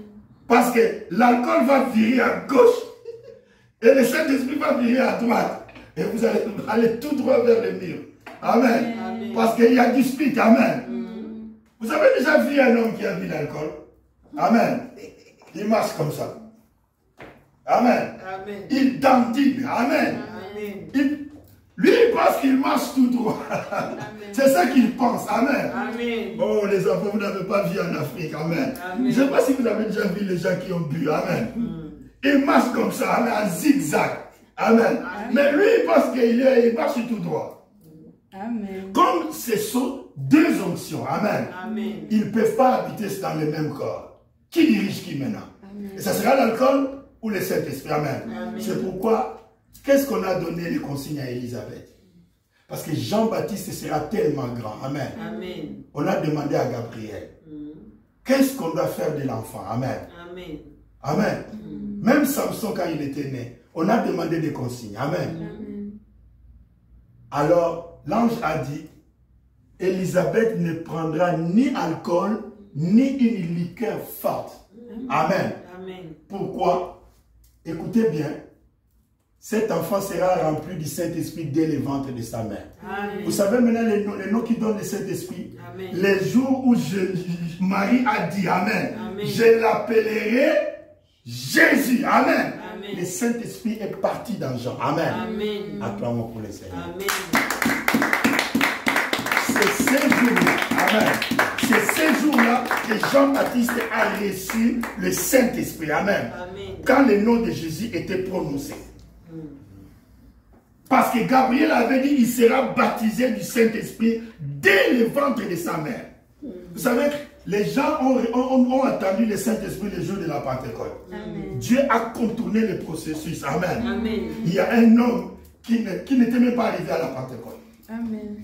Parce que l'alcool va virer à gauche et le Saint-Esprit va virer à droite. Et vous allez aller tout droit vers le mur. Amen. Amen. Parce qu'il y a du spirit. Amen. Vous avez déjà vu un homme qui a bu l'alcool? Amen. Il marche comme ça. Amen. Amen. Il dandine. Amen. Amen. Lui, il pense qu'il marche tout droit. C'est ça qu'il pense. Amen. Amen. Oh, les enfants, vous n'avez pas vu en Afrique. Amen. Amen. Je ne sais pas si vous avez déjà vu les gens qui ont bu. Amen. Ils marchent comme ça, amen, en zigzag. Amen. Amen. Mais lui, il pense qu'il marche tout droit. Amen. Comme ce sont deux onctions. Amen. Amen. Ils ne peuvent pas habiter dans le même corps. Qui dirige qui maintenant? Amen. Et ça sera l'alcool ou le Saint-Esprit. Amen. Amen. C'est pourquoi, qu'est-ce qu'on a donné les consignes à Élisabeth? Parce que Jean-Baptiste sera tellement grand. Amen. Amen. On a demandé à Gabriel. qu'est-ce qu'on doit faire de l'enfant? Amen. Amen. Amen. Même Samson, quand il était né, on a demandé des consignes. Amen. Alors, l'ange a dit, Élisabeth ne prendra ni alcool, ni une liqueur forte. Amen. Amen. Pourquoi? Écoutez bien. Cet enfant sera rempli du Saint-Esprit dès le ventre de sa mère. Amen. Vous savez maintenant les noms qui donnent le Saint-Esprit? Les jours où Marie a dit Amen. Amen. Je l'appellerai Jésus. Amen. Amen. Le Saint-Esprit est parti dans Jean. Amen. Amen. Acclamons pour le Seigneur. Amen. C'est ces jours-là. Amen. C'est ces jours-là que Jean-Baptiste a reçu le Saint-Esprit. Amen. Amen. Quand le nom de Jésus était prononcé. Parce que Gabriel avait dit qu'il sera baptisé du Saint-Esprit dès le ventre de sa mère. Vous savez, les gens ont attendu le Saint-Esprit le jour de la Pentecôte. Amen. Dieu a contourné le processus. Amen. Amen. Il y a un homme qui n'était même pas arrivé à la Pentecôte. Amen.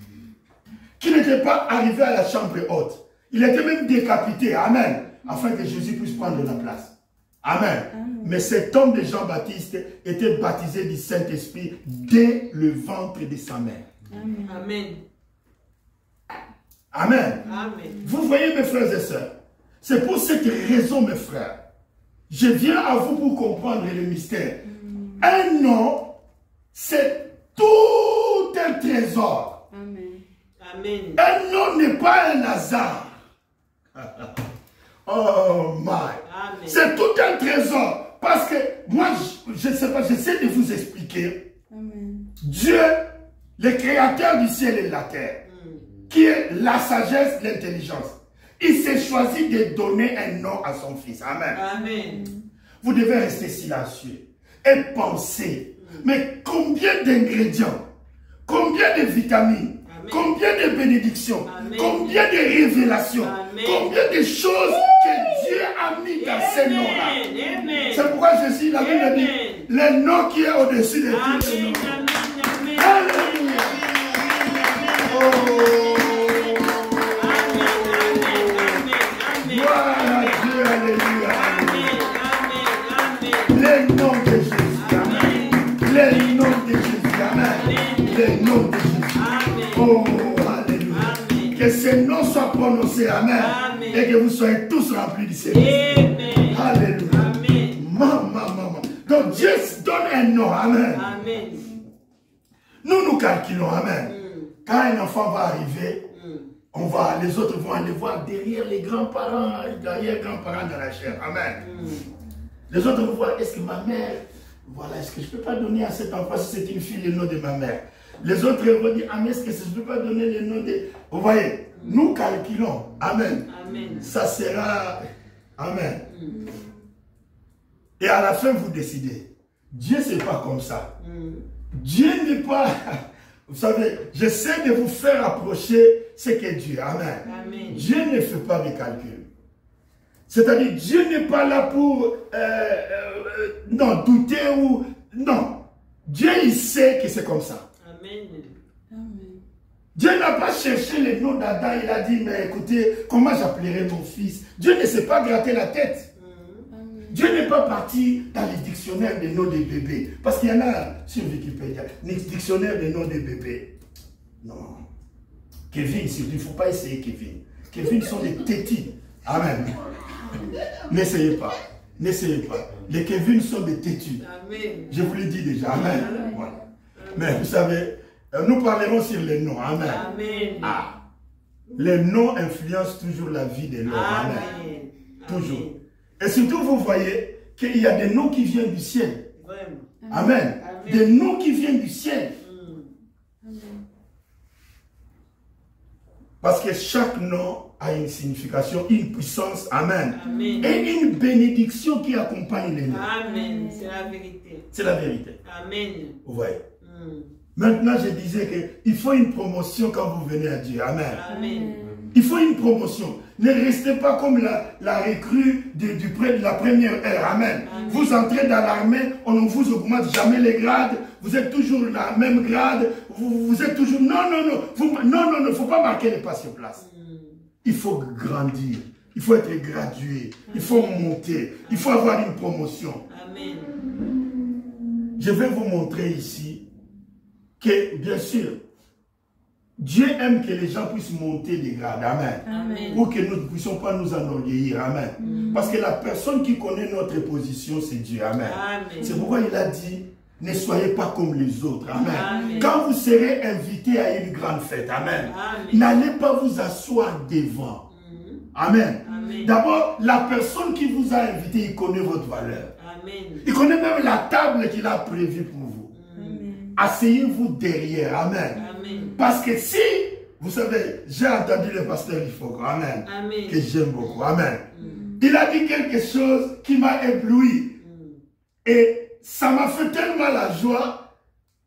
Qui n'était pas arrivé à la chambre haute. Il était même décapité. Amen. Afin que Jésus puisse prendre la place. Amen. Amen. Mais cet homme de Jean-Baptiste était baptisé du Saint-Esprit dès le ventre de sa mère. Amen. Amen. Amen. Amen. Vous voyez mes frères et sœurs, c'est pour cette raison mes frères, je viens à vous pour comprendre le mystère. Un nom, c'est tout un trésor. Amen. Amen. Un nom n'est pas un hasard. Oh my. C'est tout un trésor. Parce que moi, je ne sais pas, j'essaie de vous expliquer. Amen. Dieu, le créateur du ciel et de la terre, qui est la sagesse, l'intelligence, il s'est choisi de donner un nom à son fils. Amen. Amen. Vous devez rester silencieux et penser. Mais combien d'ingrédients, combien de vitamines, amen, combien de bénédictions, amen, combien de révélations, amen, combien de choses que Dieu a mis dans ces noms-là. C'est pourquoi Jésus, la Bible dit, le nom qui est au-dessus de tous les noms. Alléluia. Gloire à Dieu, alléluia. Le nom de Jésus, amen. Le nom de Jésus, amen. Le nom de Jésus. Oh, alléluia. Amen. Que ce nom soit prononcé, amen. Amen. Et que vous soyez tous remplis du Seigneur. Alléluia. Amen. Maman. Donc Dieu donne un nom, amen. Amen. Nous calculons, amen. Quand un enfant va arriver, les autres vont aller voir derrière les grands-parents, derrière grands-parents dans la chair. Amen. Les autres vont voir, est-ce que ma mère, voilà, est-ce que je ne peux pas donner à cet enfant si c'est une fille le nom de ma mère? Les autres vont dire, ah, mais est-ce que je ne peux pas donner le nom de... Vous voyez, nous calculons. Amen. Amen. Ça sera... Amen. Et à la fin, vous décidez. Dieu, ce n'est pas comme ça. Dieu n'est pas... Vous savez, j'essaie de vous faire approcher ce qu'est Dieu. Amen. Amen. Dieu ne fait pas de calcul. C'est-à-dire, Dieu n'est pas là pour non, douter ou... Non. Dieu, il sait que c'est comme ça. Amen. Amen. Dieu n'a pas cherché le nom d'Adam. Il a dit, mais écoutez, comment j'appellerai mon fils? Dieu ne s'est pas gratté la tête. Dieu n'est pas parti dans les dictionnaires des noms des bébés. Parce qu'il y en a sur Wikipédia, les dictionnaires des noms des bébés. Non. Kevin, il ne faut pas essayer Kevin. Kevin sont des tétis. Amen. N'essayez pas. N'essayez pas. Les Kevin sont des têtus. Je vous l'ai dit déjà. Amen. Voilà. Mais vous savez, nous parlerons sur les noms. Amen. Amen. Ah. Les noms influencent toujours la vie de l'homme. Amen. Toujours. Et surtout, vous voyez qu'il y a des noms qui viennent du ciel. Amen. Amen. Des noms qui viennent du ciel. Amen. Parce que chaque nom a une signification, une puissance. Amen. Amen. Et une bénédiction qui accompagne les noms. Amen. C'est la vérité. C'est la vérité. Amen. Vous voyez. Maintenant, je disais qu'il faut une promotion quand vous venez à Dieu. Amen. Amen. Il faut une promotion. Ne restez pas comme la recrue de la première heure. Amen. Amen. Vous entrez dans l'armée, on ne vous augmente jamais les grades. Vous êtes toujours dans la même grade. Vous êtes toujours... Non, il ne faut pas marquer les pas sur place. Il faut grandir. il faut être gradué, il faut monter, il faut avoir une promotion. Amen. Je vais vous montrer ici que, bien sûr, Dieu aime que les gens puissent monter des grades. Amen. Amen. Pour que nous ne puissions pas nous enorgueillir. Amen. Parce que la personne qui connaît notre position, c'est Dieu. Amen. C'est pourquoi il a dit, ne soyez pas comme les autres. Amen. Amen. Quand vous serez invité à une grande fête, amen, n'allez pas vous asseoir devant. Amen. D'abord, la personne qui vous a invité, il connaît votre valeur. Amen. Il connaît même la table qu'il a prévue pour vous. Asseyez-vous derrière. Amen. Parce que si, vous savez, j'ai entendu le pasteur Ifoko, amen, que j'aime beaucoup, amen. Il a dit quelque chose qui m'a ébloui. Et ça m'a fait tellement la joie.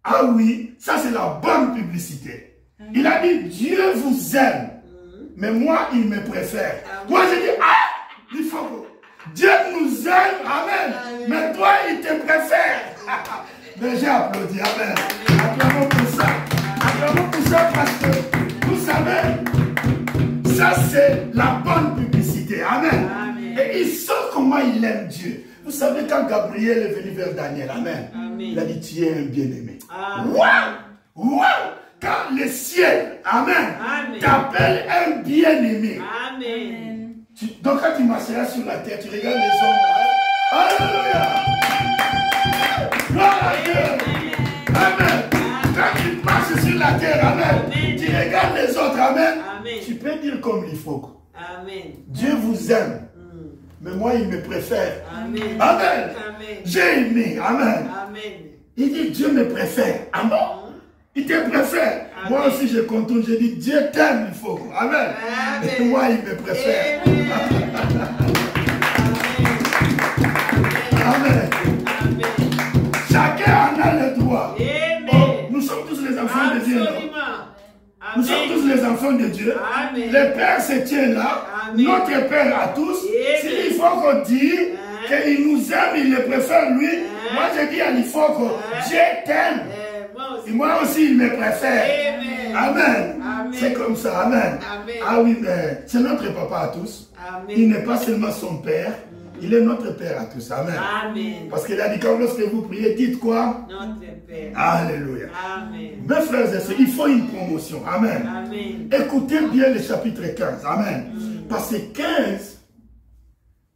Ah oui, ça c'est la bonne publicité. Il a dit, Dieu vous aime, mais moi, il me préfère. Moi, j'ai dit, ah, Ifoko, Dieu nous aime, amen, mais toi, il te préfère. Mais j'ai applaudi, amen. Acclamons pour ça. Acclamons pour ça parce que, vous savez, ça c'est la bonne publicité. Amen. Et il sent comment il aime Dieu. Vous savez, quand Gabriel est venu vers Daniel, amen, il a dit, tu es un bien-aimé. Waouh! Waouh! Quand le ciel, amen, t'appelle un bien-aimé. Amen. Donc quand tu marcheras sur la terre, tu regardes les hommes. Alléluia! Gloire à Dieu! Amen! Quand tu marches sur la terre, amen, tu regardes les autres, amen, tu peux dire comme il faut. Amen. Dieu vous aime, mais moi il me préfère. Amen. Amen. J'ai aimé, amen. Amen. Il dit Dieu me préfère. Amen. Il te préfère. Amen. Moi aussi je contourne, je dis Dieu t'aime, il faut. Amen. Et moi il me préfère. Amen. Chacun en a le droit. Oh, nous sommes tous les enfants de Dieu. Nous sommes tous les enfants de Dieu. Amen. Le Père se tient là. Amen. Notre Père à tous. S'il faut qu'on dise qu'il nous aime, il le préfère lui. Moi je dis à l'IFOC, Dieu t'aime. Et moi aussi il me préfère. Amen. Amen. C'est comme ça. Amen. Amen. Ah oui, mais c'est notre papa à tous. Amen. Il n'est pas seulement son Père. Il est notre Père à tous. Amen. Amen. Parce qu'il a dit, quand lorsque vous priez, dites quoi? Notre Père. Alléluia. Amen. Mes frères et sœurs, il faut une promotion. Amen. Amen. Écoutez bien le chapitre 15. Amen. Parce que 15,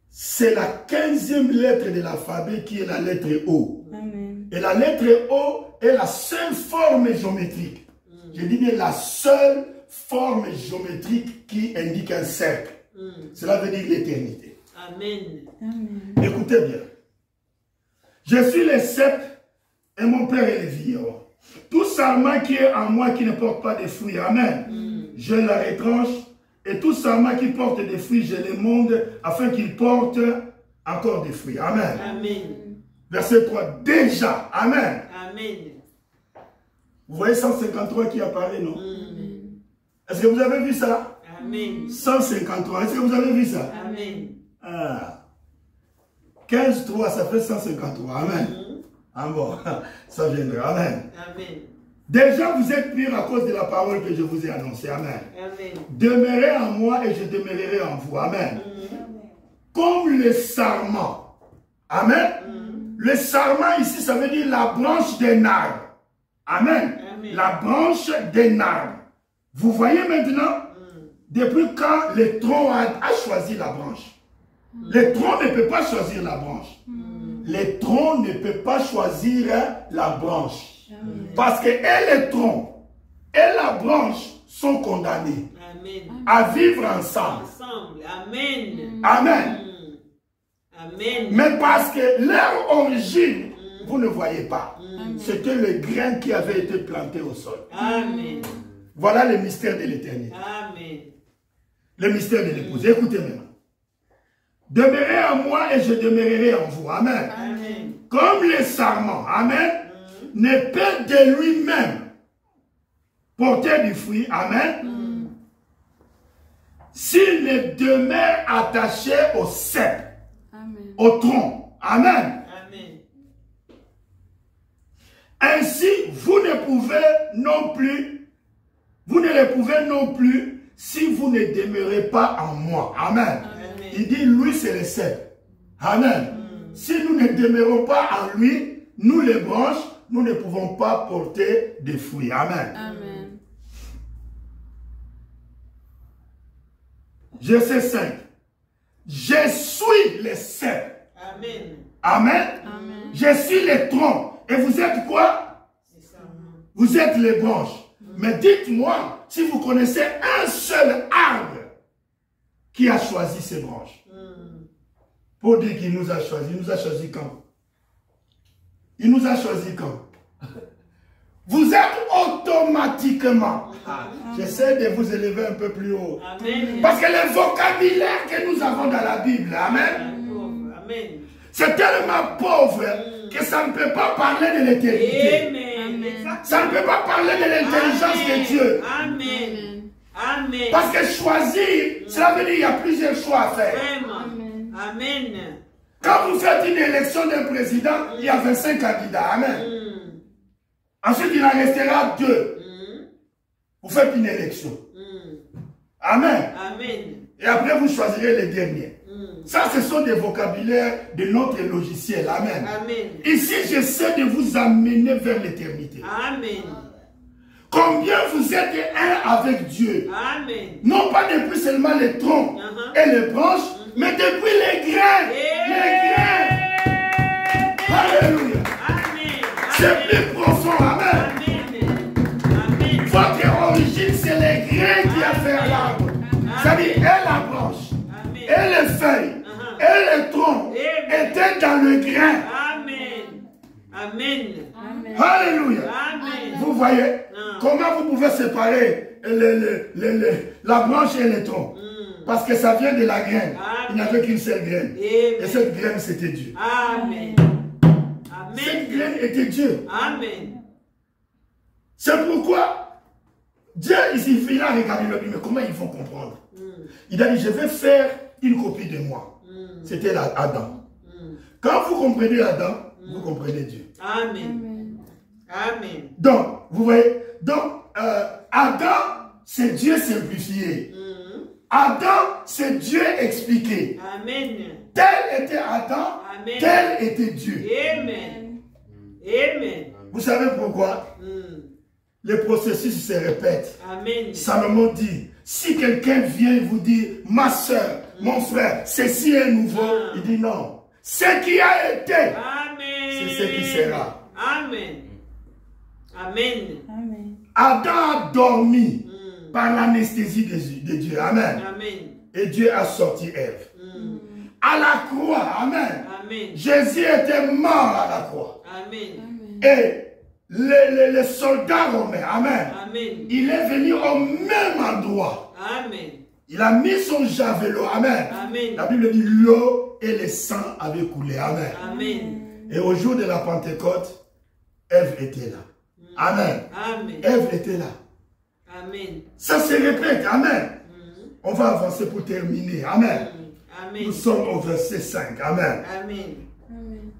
c'est la 15e lettre de l'alphabet qui est la lettre O. Amen. Et la lettre O est la seule forme géométrique. Je dis bien la seule forme géométrique qui indique un cercle. Cela veut dire l'éternité. Amen. Amen. Écoutez bien. Je suis le cep et mon Père est le vieillard. Tout sarment qui est en moi qui ne porte pas de fruits, amen, je le retranche. Et tout sarment qui porte des fruits, je le monde afin qu'il porte encore des fruits. Amen. Amen. Verset 3. Déjà. Amen. Amen. Vous voyez 153 qui apparaît, non? Est-ce que vous avez vu ça? Amen. 153. Est-ce que vous avez vu ça? Amen. Ah. 15, 3, ça fait 153. Amen. Ah bon, ça viendra. Amen. Amen. Déjà, vous êtes purs à cause de la parole que je vous ai annoncée. Amen. Amen. Demeurez en moi et je demeurerai en vous. Amen. Comme le sarment. Amen. Le sarment ici, ça veut dire la branche d'un arbre. Amen. Amen. La branche d'un arbre. Vous voyez maintenant, depuis quand le tronc a choisi la branche. Le tronc ne peut pas choisir la branche. Le tronc ne peut pas choisir la branche. Parce que et le tronc et la branche sont condamnés à vivre ensemble. Amen. Amen. Amen. Mais parce que leur origine, vous ne voyez pas. C'était le grain qui avait été planté au sol. Amen. Voilà le mystère de l'éternité. Amen. Le mystère de l'épouse. Écoutez maintenant. Demeurez en moi et je demeurerai en vous. Amen. Amen. Comme le sarment, amen, ne peut de lui-même porter du fruit, amen, s'il ne demeure attaché au cep, au tronc. Amen. Amen. Ainsi, vous ne pouvez non plus, vous ne le pouvez non plus si vous ne demeurez pas en moi. Amen. Amen. Il dit, lui, c'est le cep. Amen. Si nous ne demeurons pas en lui, nous les branches, nous ne pouvons pas porter des fruits. Amen. Amen. Verset 5. Je suis le cep. Amen. Amen. Amen. Je suis le tronc. Et vous êtes quoi? Vous êtes les branches. Mais dites-moi, si vous connaissez un seul arbre qui a choisi ses branches. Pour dire qu'il nous a choisi. Il nous a choisi quand? Il nous a choisi quand? Vous êtes automatiquement. J'essaie de vous élever un peu plus haut. Amen. Parce que le vocabulaire que nous avons dans la Bible, amen, Amen. c'est tellement pauvre que ça ne peut pas parler de l'éternité. Amen. Ça ne peut pas parler de l'intelligence de Dieu. Amen. Amen. Parce que choisir, cela veut dire qu'il y a plusieurs choix à faire. Amen. Amen. Quand vous faites une élection d'un président, il y a 25 candidats. Amen. Ensuite, il en restera 2. Vous faites une élection. Amen. Amen. Et après, vous choisirez les derniers. Ça, ce sont des vocabulaires de notre logiciel. Amen. Amen. Ici, j'essaie de vous amener vers l'éternité. Amen. Combien vous êtes un avec Dieu. Amen. Non pas depuis seulement les troncs et les branches, mais depuis les grains. Les grains. Alléluia. Amen. C'est plus profond. Amen. Amen. Votre origine, c'est les grains qui a fait l'arbre. C'est-à-dire, et la branche, et les feuilles, et les troncs étaient dans le grain. Amen. Amen. Alléluia. Amen. Vous voyez comment vous pouvez séparer la branche et le tronc? Parce que ça vient de la graine. Il n'y avait qu'une seule graine. Et cette graine, c'était Dieu. Amen. Cette graine était Dieu. Amen. C'est pourquoi Dieu, il a regardé le mais comment ils vont comprendre? Il a dit, je vais faire une copie de moi. C'était Adam. Quand vous comprenez Adam, vous comprenez Dieu. Amen. Amen. Donc, vous voyez, donc, Adam, c'est Dieu simplifié. Adam, c'est Dieu expliqué. Amen. Tel était Adam, Amen. tel était Dieu. Amen. Amen. Vous savez pourquoi? Le processus se répète. Amen. Salomon dit, si quelqu'un vient vous dire, ma soeur, mon frère, ceci est nouveau, il dit non. Ce qui a été, c'est ce qui sera. Amen. Amen. Amen. Adam a dormi par l'anesthésie de Dieu. Amen. Amen. Et Dieu a sorti Ève. À la croix, amen. Amen. Jésus était mort à la croix. Amen. Et les soldats romains, amen. Amen. Il est venu au même endroit. Amen. Il a mis son javelot, amen. Amen. La Bible dit l'eau et le sang avaient coulé, amen. Amen. Et au jour de la Pentecôte, Ève était là. Amen. Amen. Ève était là. Amen. Ça se répète, amen. On va avancer pour terminer, amen. Amen. Nous sommes au verset 5, amen. Amen.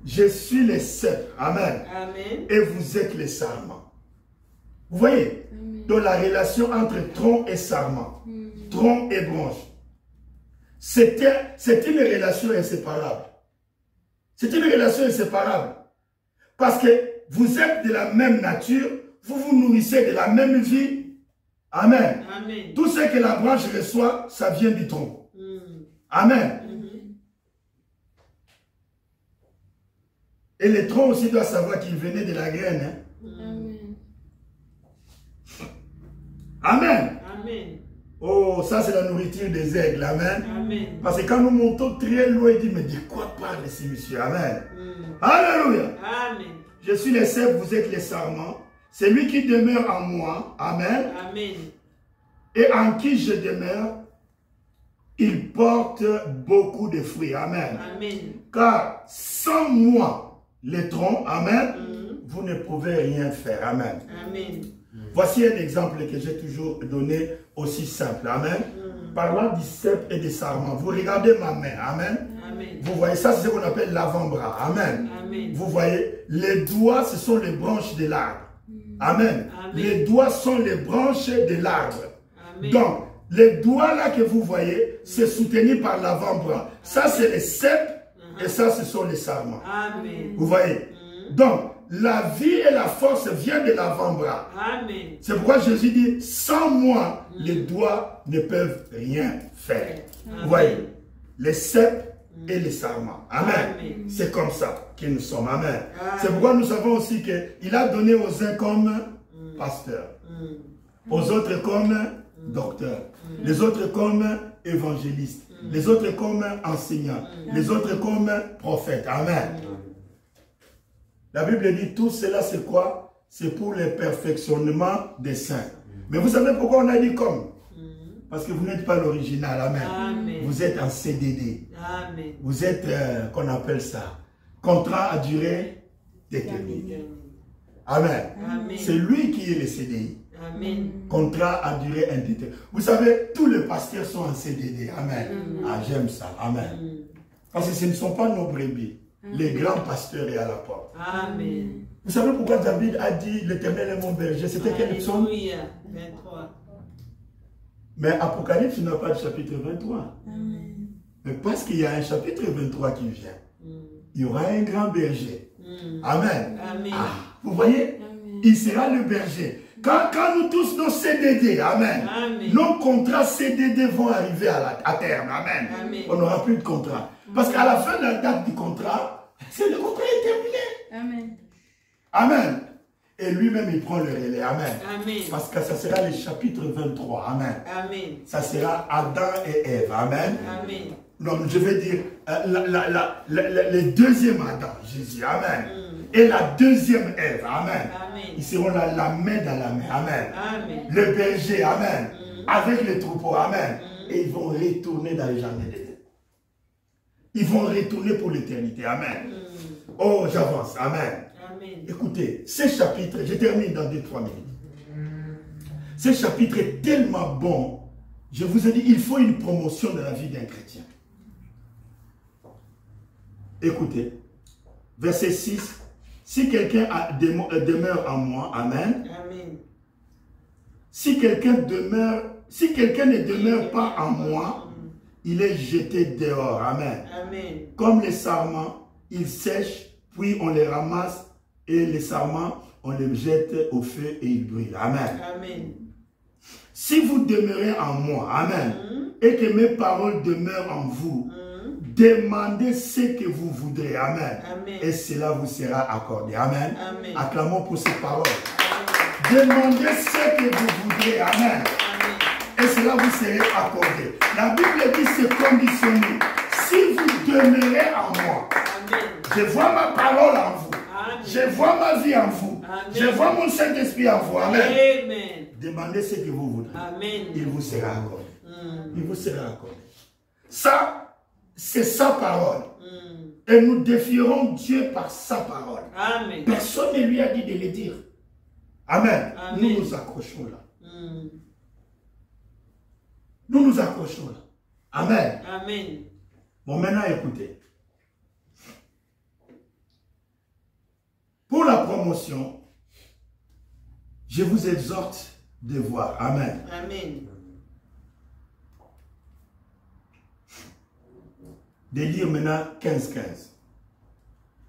Je suis le cep, amen. Amen. Et vous êtes les sarments. Vous voyez, dans la relation entre tronc et sarment, tronc et branche, c'est une relation inséparable. C'est une relation inséparable. Parce que vous êtes de la même nature, vous vous nourrissez de la même vie. Amen. Amen. Tout ce que la branche reçoit, ça vient du tronc. Amen. Et le tronc aussi doit savoir qu'il venait de la graine. Amen. Amen. Oh, ça c'est la nourriture des aigles. Amen. Amen. Parce que quand nous montons très loin, il dit, mais de quoi parle ici, monsieur? Amen. Alléluia. Amen. Je suis le cep, vous êtes les sarments. C'est lui qui demeure en moi. Amen. Amen. Et en qui je demeure, il porte beaucoup de fruits. Amen. Amen. Car sans moi, les troncs, amen, vous ne pouvez rien faire. Amen. Amen. Voici un exemple que j'ai toujours donné aussi simple. Amen. Parlant du cep et des sarments. Vous regardez ma main. Amen. Amen. Vous voyez, ça c'est ce qu'on appelle l'avant-bras. Amen. Amen. Vous voyez, les doigts, ce sont les branches de l'arbre. Amen. Amen. Les doigts sont les branches de l'arbre. Amen. Donc, les doigts là que vous voyez, c'est soutenu par l'avant-bras. Ça, c'est les cèpes et ça, ce sont les sarments. Amen. Vous voyez? Donc, la vie et la force viennent de l'avant-bras. Amen. C'est pourquoi Jésus dit, sans moi, les doigts ne peuvent rien faire. Vous voyez? Les cèpes et les sarments. Amen. Amen. C'est comme ça que nous sommes. Amen. Amen. C'est pourquoi nous savons aussi qu'il a donné aux uns comme pasteurs, aux autres comme docteurs, les autres comme évangélistes, les autres comme enseignants, les autres comme prophètes. Amen. La Bible dit tout cela c'est quoi? C'est pour le perfectionnement des saints. Mais vous savez pourquoi on a dit comme? Parce que vous n'êtes pas l'original. Amen. Amen. Vous êtes en CDD. Amen. Vous êtes, qu'on appelle ça, contrat à durée déterminée. Amen. Amen. C'est lui qui est le CDI. Amen. Contrat à durée indéterminée. Vous savez, tous les pasteurs sont en CDD. Amen. Ah, j'aime ça. Amen. Parce que ce ne sont pas nos brebis. Les grands pasteurs est à la porte. Amen. Vous savez pourquoi David a dit l'Éternel est mon berger? C'était quel psaume? Alléluia. 23. Mais Apocalypse n'a pas de chapitre 23. Amen. Mais parce qu'il y a un chapitre 23 qui vient, il y aura un grand berger. Amen. Amen. Ah, vous voyez? Il sera le berger. Quand nous tous nos CDD, amen, Amen. nos contrats CDD vont arriver à terme, amen. Amen. On n'aura plus de contrat. Parce qu'à la fin de la date du contrat, c'est le contrat est terminé. Amen. Amen. Et lui-même, il prend le relais, amen. Amen. Parce que ça sera le chapitre 23, amen. Amen. Ça sera Adam et Ève, amen. Amen. Non, je vais dire le deuxième Adam, Jésus, amen. Et la deuxième Ève, amen. Amen. Ils seront là, la main dans la main, amen. Amen. Le berger, amen. Avec les troupeaux, amen. Et ils vont retourner dans les jardins d'Éden. Ils vont retourner pour l'éternité, amen. Oh, j'avance, amen. Amen. Écoutez, ce chapitre, je termine dans 2-3 minutes. Ce chapitre est tellement bon. Je vous ai dit, il faut une promotion dans la vie d'un chrétien. Écoutez, verset 6. Si quelqu'un demeure en moi, amen. Amen. Si quelqu'un ne demeure pas en moi, il est jeté dehors, amen. Amen. Comme les sarments, ils sèchent, puis on les ramasse, et les sarments, on les jette au feu et ils brûlent. Amen. Amen. Si vous demeurez en moi, amen, et que mes paroles demeurent en vous, demandez ce que vous voudrez, amen, Amen. et cela vous sera accordé. Amen. Amen. Acclamons pour ces paroles. Demandez ce que vous voudrez, amen, et cela vous sera accordé. La Bible dit c'est conditionné. Si vous demeurez en moi, Amen. je vois ma parole en vous. Amen. Je vois ma vie en vous. Amen. Je vois mon Saint-Esprit en vous. Amen. Amen. Demandez ce que vous voudrez. Amen. Il vous sera accordé. Il vous sera accordé. Ça, c'est sa parole. Et nous défierons Dieu par sa parole. Amen. Personne ne lui a dit de le dire. Amen. Amen. Nous nous accrochons là. Nous nous accrochons là. Amen. Amen. Bon, maintenant, écoutez. Pour la promotion, je vous exhorte de voir. Amen. Amen. De lire maintenant 15-15.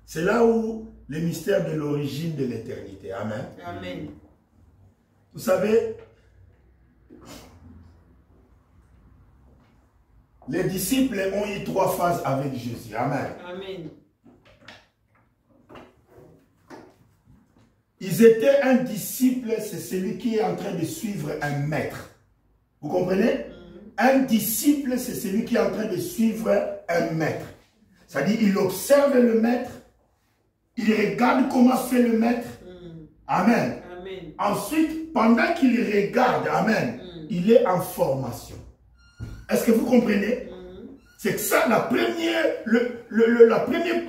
C'est là où le mystère de l'origine de l'éternité. Amen. Amen. Vous savez, les disciples ont eu 3 phases avec Jésus. Amen. Amen. Ils étaient un disciple, c'est celui qui est en train de suivre un maître. Vous comprenez? Un disciple, c'est celui qui est en train de suivre un maître. C'est-à-dire, il observe le maître, il regarde comment fait le maître. Amen. Amen. Ensuite, pendant qu'il regarde, amen, il est en formation. Est-ce que vous comprenez? C'est que ça, la première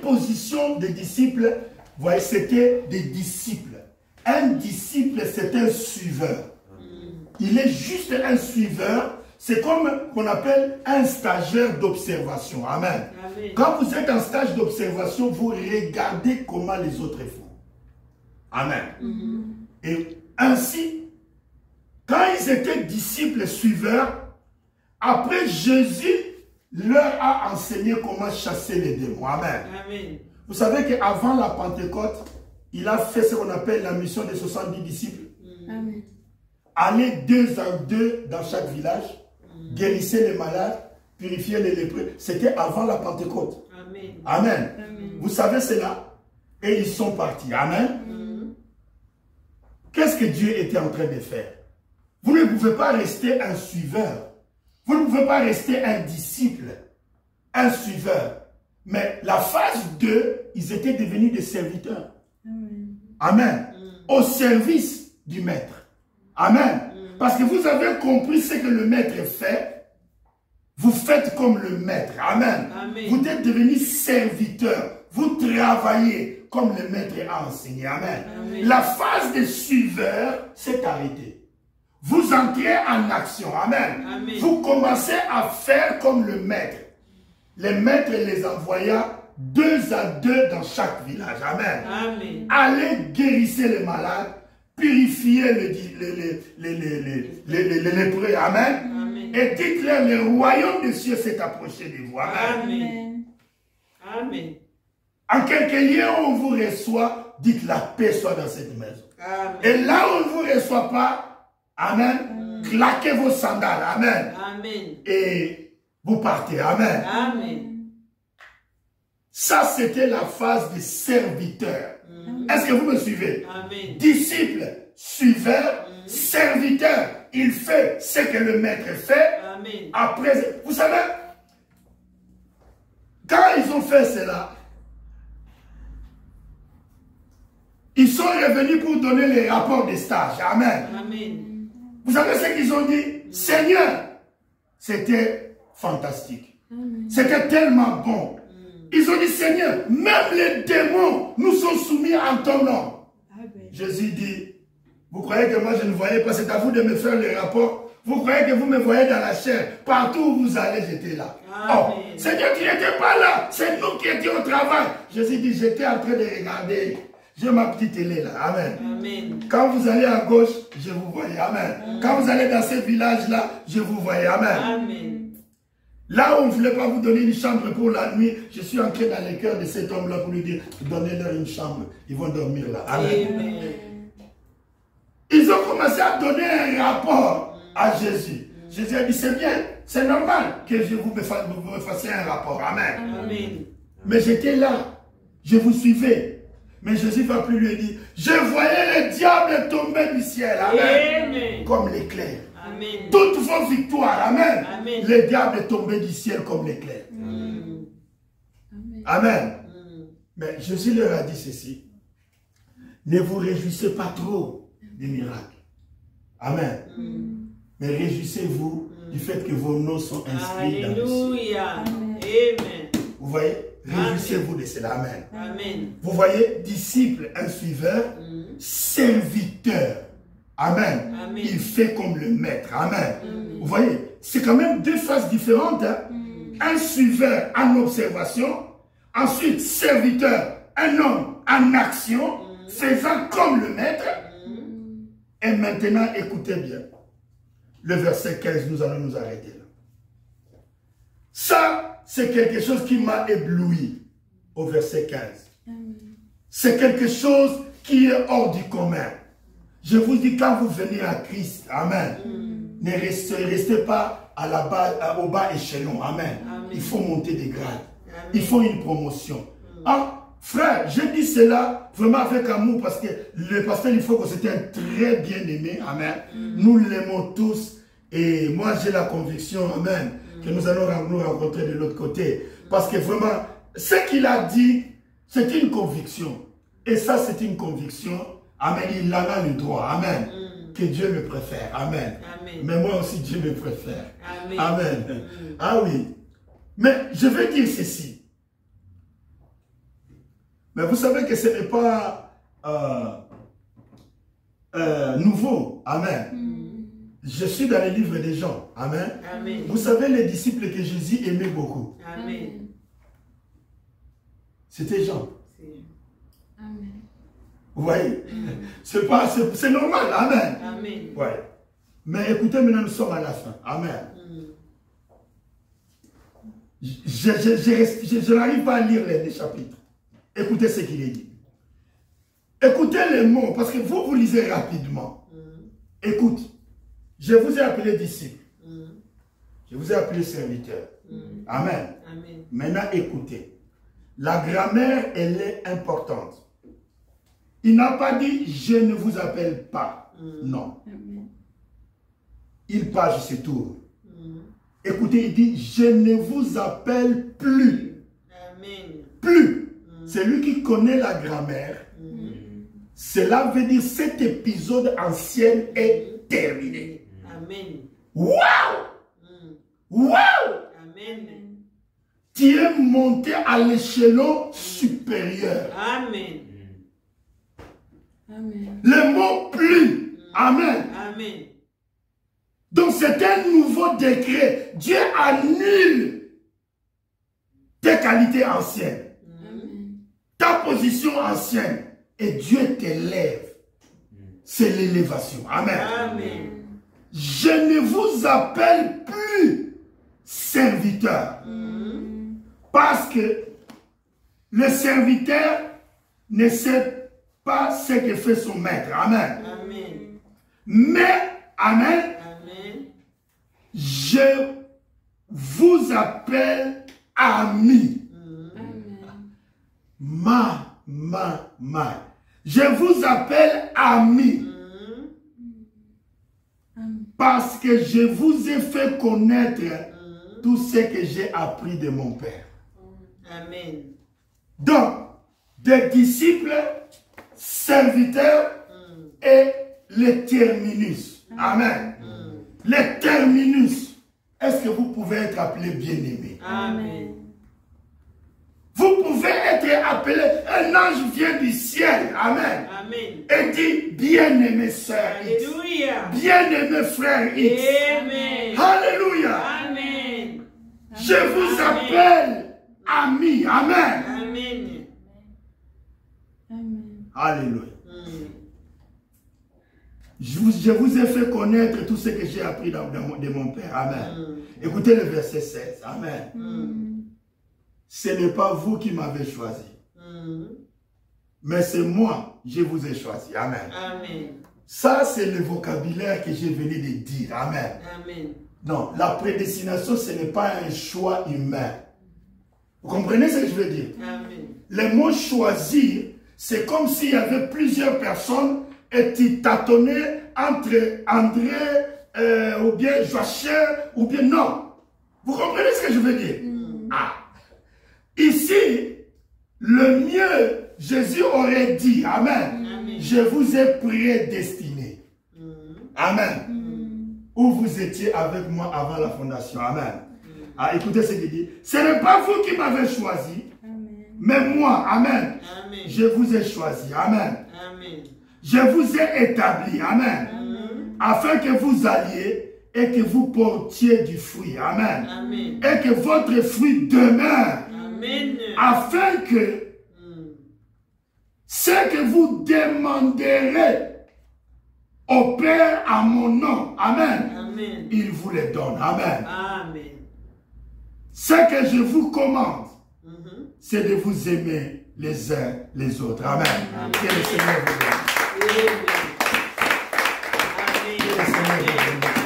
position des disciples, vous voyez, c'était des disciples. Un disciple, c'est un suiveur. Il est juste un suiveur. C'est comme qu'on appelle un stagiaire d'observation. Amen. Amen. Quand vous êtes en stage d'observation, vous regardez comment les autres font. Amen. Et ainsi, quand ils étaient disciples suiveurs, Après, Jésus leur a enseigné comment chasser les démons. Amen. Amen. Vous savez qu'avant la Pentecôte, il a fait ce qu'on appelle la mission des 70 disciples. Amen. Aller 2 à 2 dans chaque village, guérissez les malades, purifier les lépreux. C'était avant la Pentecôte. Amen. Amen. Amen. Vous savez cela? Et ils sont partis. Amen. Qu'est-ce que Dieu était en train de faire? Vous ne pouvez pas rester un suiveur. Vous ne pouvez pas rester un disciple, un suiveur. Mais la phase 2, ils étaient devenus des serviteurs. Amen. Amen. Au service du maître. Amen. Parce que vous avez compris ce que le maître fait. Vous faites comme le maître. Amen. Amen. Vous êtes devenus serviteurs. Vous travaillez comme le maître a enseigné. Amen. Amen. La phase de suiveur s'est arrêtée. Vous entrez en action. Amen. Amen. Vous commencez à faire comme le maître. Les maîtres les envoya 2 à 2 dans chaque village. Amen. Amen. Allez guérissez les malades, purifiez les lépreux. Amen. Amen. Et dites-leur, le royaume des cieux s'est approché de vous. Amen. Amen. Amen. En quelque lieu où on vous reçoit, dites la paix soit dans cette maison. Amen. Et là où on ne vous reçoit pas, amen, claquez vos sandales. Amen. Amen. Et vous partez. Amen. Amen. Ça, c'était la phase des serviteurs. Est-ce que vous me suivez? Amen. Disciple, suiveur, serviteur. Il fait ce que le maître fait. Amen. Après, vous savez, quand ils ont fait cela, ils sont revenus pour donner les rapports des stages. Amen. Amen. Vous savez ce qu'ils ont dit? Seigneur, c'était fantastique. C'était tellement bon. Ils ont dit, Seigneur, même les démons nous sont soumis en ton nom. Jésus dit, vous croyez que moi je ne voyais pas, c'est à vous de me faire les rapports. Vous croyez que vous me voyez dans la chair. Partout où vous allez, j'étais là. Amen. Oh, Seigneur, tu n'étais pas là. C'est nous qui étions au travail. Jésus dit, j'étais en train de regarder. J'ai ma petite télé là. Amen. Amen. Quand vous allez à gauche, je vous voyais. Amen. Quand vous allez dans ce village-là, je vous voyais. Amen. Amen. Là où on ne voulait pas vous donner une chambre pour la nuit, je suis entré dans le cœur de cet homme-là pour lui dire, donnez-leur une chambre. Ils vont dormir là. Amen. Amen. Ils ont commencé à donner un rapport à Jésus. Jésus a dit, c'est bien, c'est normal que je vous me fassiez un rapport. Amen. Amen. Mais j'étais là, je vous suivais. Mais Jésus va plus lui dire, je voyais le diable tomber du ciel. Amen. Amen. Comme l'éclair. Amen. Toutes vos victoires, amen. Amen. Le diable est tombé du ciel comme l'éclair. Amen. Mais Jésus leur a dit ceci. Ne vous réjouissez pas trop des miracles. Amen. Mais réjouissez-vous du fait que vos noms sont inscrits dans le ciel. Alléluia. Amen. Vous voyez? Réjouissez-vous de cela. Amen. Amen. Vous voyez? Disciple, un suiveur, serviteur. Amen. Amen. Il fait comme le maître. Amen. Vous voyez? C'est quand même 2 phases différentes. Hein? Un suiveur en observation. Ensuite, serviteur, un homme en action, faisant comme le maître. Et maintenant, écoutez bien. Le verset 15, nous allons nous arrêter là. Ça, c'est quelque chose qui m'a ébloui au verset 15. C'est quelque chose qui est hors du commun. Je vous dis, quand vous venez à Christ, amen, ne restez pas à la base, au bas échelon. Amen. Il faut monter des grades. Il faut une promotion. Ah, frère, je dis cela vraiment avec amour parce que le pasteur, il faut que c'était un très bien aimé. Amen. Nous l'aimons tous et moi j'ai la conviction, amen, que nous allons nous rencontrer de l'autre côté. Parce que vraiment, ce qu'il a dit, c'est une conviction. Et ça, c'est une conviction. Amen. Il en a le droit. Amen. Que Dieu me préfère. Amen. Amen. Mais moi aussi, Dieu me préfère. Amen. Amen. Ah oui. Mais je vais dire ceci. Mais vous savez que ce n'est pas nouveau. Amen. Je suis dans les livres des gens. Amen. Amen. Vous savez les disciples que Jésus aimait beaucoup. Amen. C'était Jean. Amen. Vous voyez? C'est normal. Amen. Amen. Ouais. Mais écoutez, maintenant nous sommes à la fin. Amen. Je n'arrive pas à lire les chapitres. Écoutez ce qu'il est dit. Écoutez les mots, parce que vous lisez rapidement. Écoute, je vous ai appelé disciple. Je vous ai appelé serviteur. Amen. Amen. Maintenant, écoutez. La grammaire, elle est importante. Il n'a pas dit « je ne vous appelle pas ». Non. Amen. Il passe ses tours. Écoutez, il dit « je ne vous appelle plus ». Amen. Plus. C'est lui qui connaît la grammaire. Cela veut dire cet épisode ancien est terminé. Amen. Waouh! Waouh! Amen. Tu es monté à l'échelon supérieur. Amen. Amen. Le mot plus. Amen. Amen. Donc c'est un nouveau décret. Dieu annule tes qualités anciennes, Amen. ta position ancienne, et Dieu t'élève. C'est l'élévation. Amen. Amen. Je ne vous appelle plus serviteur. Parce que le serviteur ne sait pas ce que fait son maître. Amen. Amen. Mais, amen, Amen. je vous appelle ami. Amen. Ma. Je vous appelle ami. Amen. Parce que je vous ai fait connaître tout ce que j'ai appris de mon Père. Amen. Donc, des disciples, serviteurs et les terminus. Amen. Les terminus. Est-ce que vous pouvez être appelé bien-aimé? Amen. Vous pouvez être appelé, un ange vient du ciel. Amen. Amen. Et dit, bien-aimé sœur X. Alléluia. Bien-aimé frère X. Amen. Alléluia. Amen. Je vous appelle ami. Amen. Amen. Amen. Alléluia. Je vous ai fait connaître tout ce que j'ai appris de mon Père. Amen. Écoutez le verset 16. Amen. Ce n'est pas vous qui m'avez choisi. Mais c'est moi, je vous ai choisi. Amen. Amen. Ça, c'est le vocabulaire que j'ai venu de dire. Amen. Amen. Non, la prédestination, ce n'est pas un choix humain. Vous comprenez ce que je veux dire? Amen. Le mot choisir, c'est comme s'il y avait plusieurs personnes et tu tâtonnais entre André ou bien Joachim ou bien non. Vous comprenez ce que je veux dire? Ah. Ici, le mieux, Jésus aurait dit, Amen, Amen. je vous ai prédestiné. Amen. Où vous étiez avec moi avant la fondation. Amen. Ah, écoutez ce qu'il dit. Ce n'est pas vous qui m'avez choisi, Amen. mais moi. Amen. Amen. Je vous ai choisi. Amen. Amen. Je vous ai établi. Amen. Afin que vous alliez et que vous portiez du fruit. Amen. Amen. Et que votre fruit demeure. Amen. Afin que ce que vous demanderez au Père à mon nom, Amen, Amen. il vous les donne. Amen. Amen. Ce que je vous commande, c'est de vous aimer les uns les autres. Amen. Que le Seigneur vous bénisse. Amen. Que le Seigneur vous bénisse.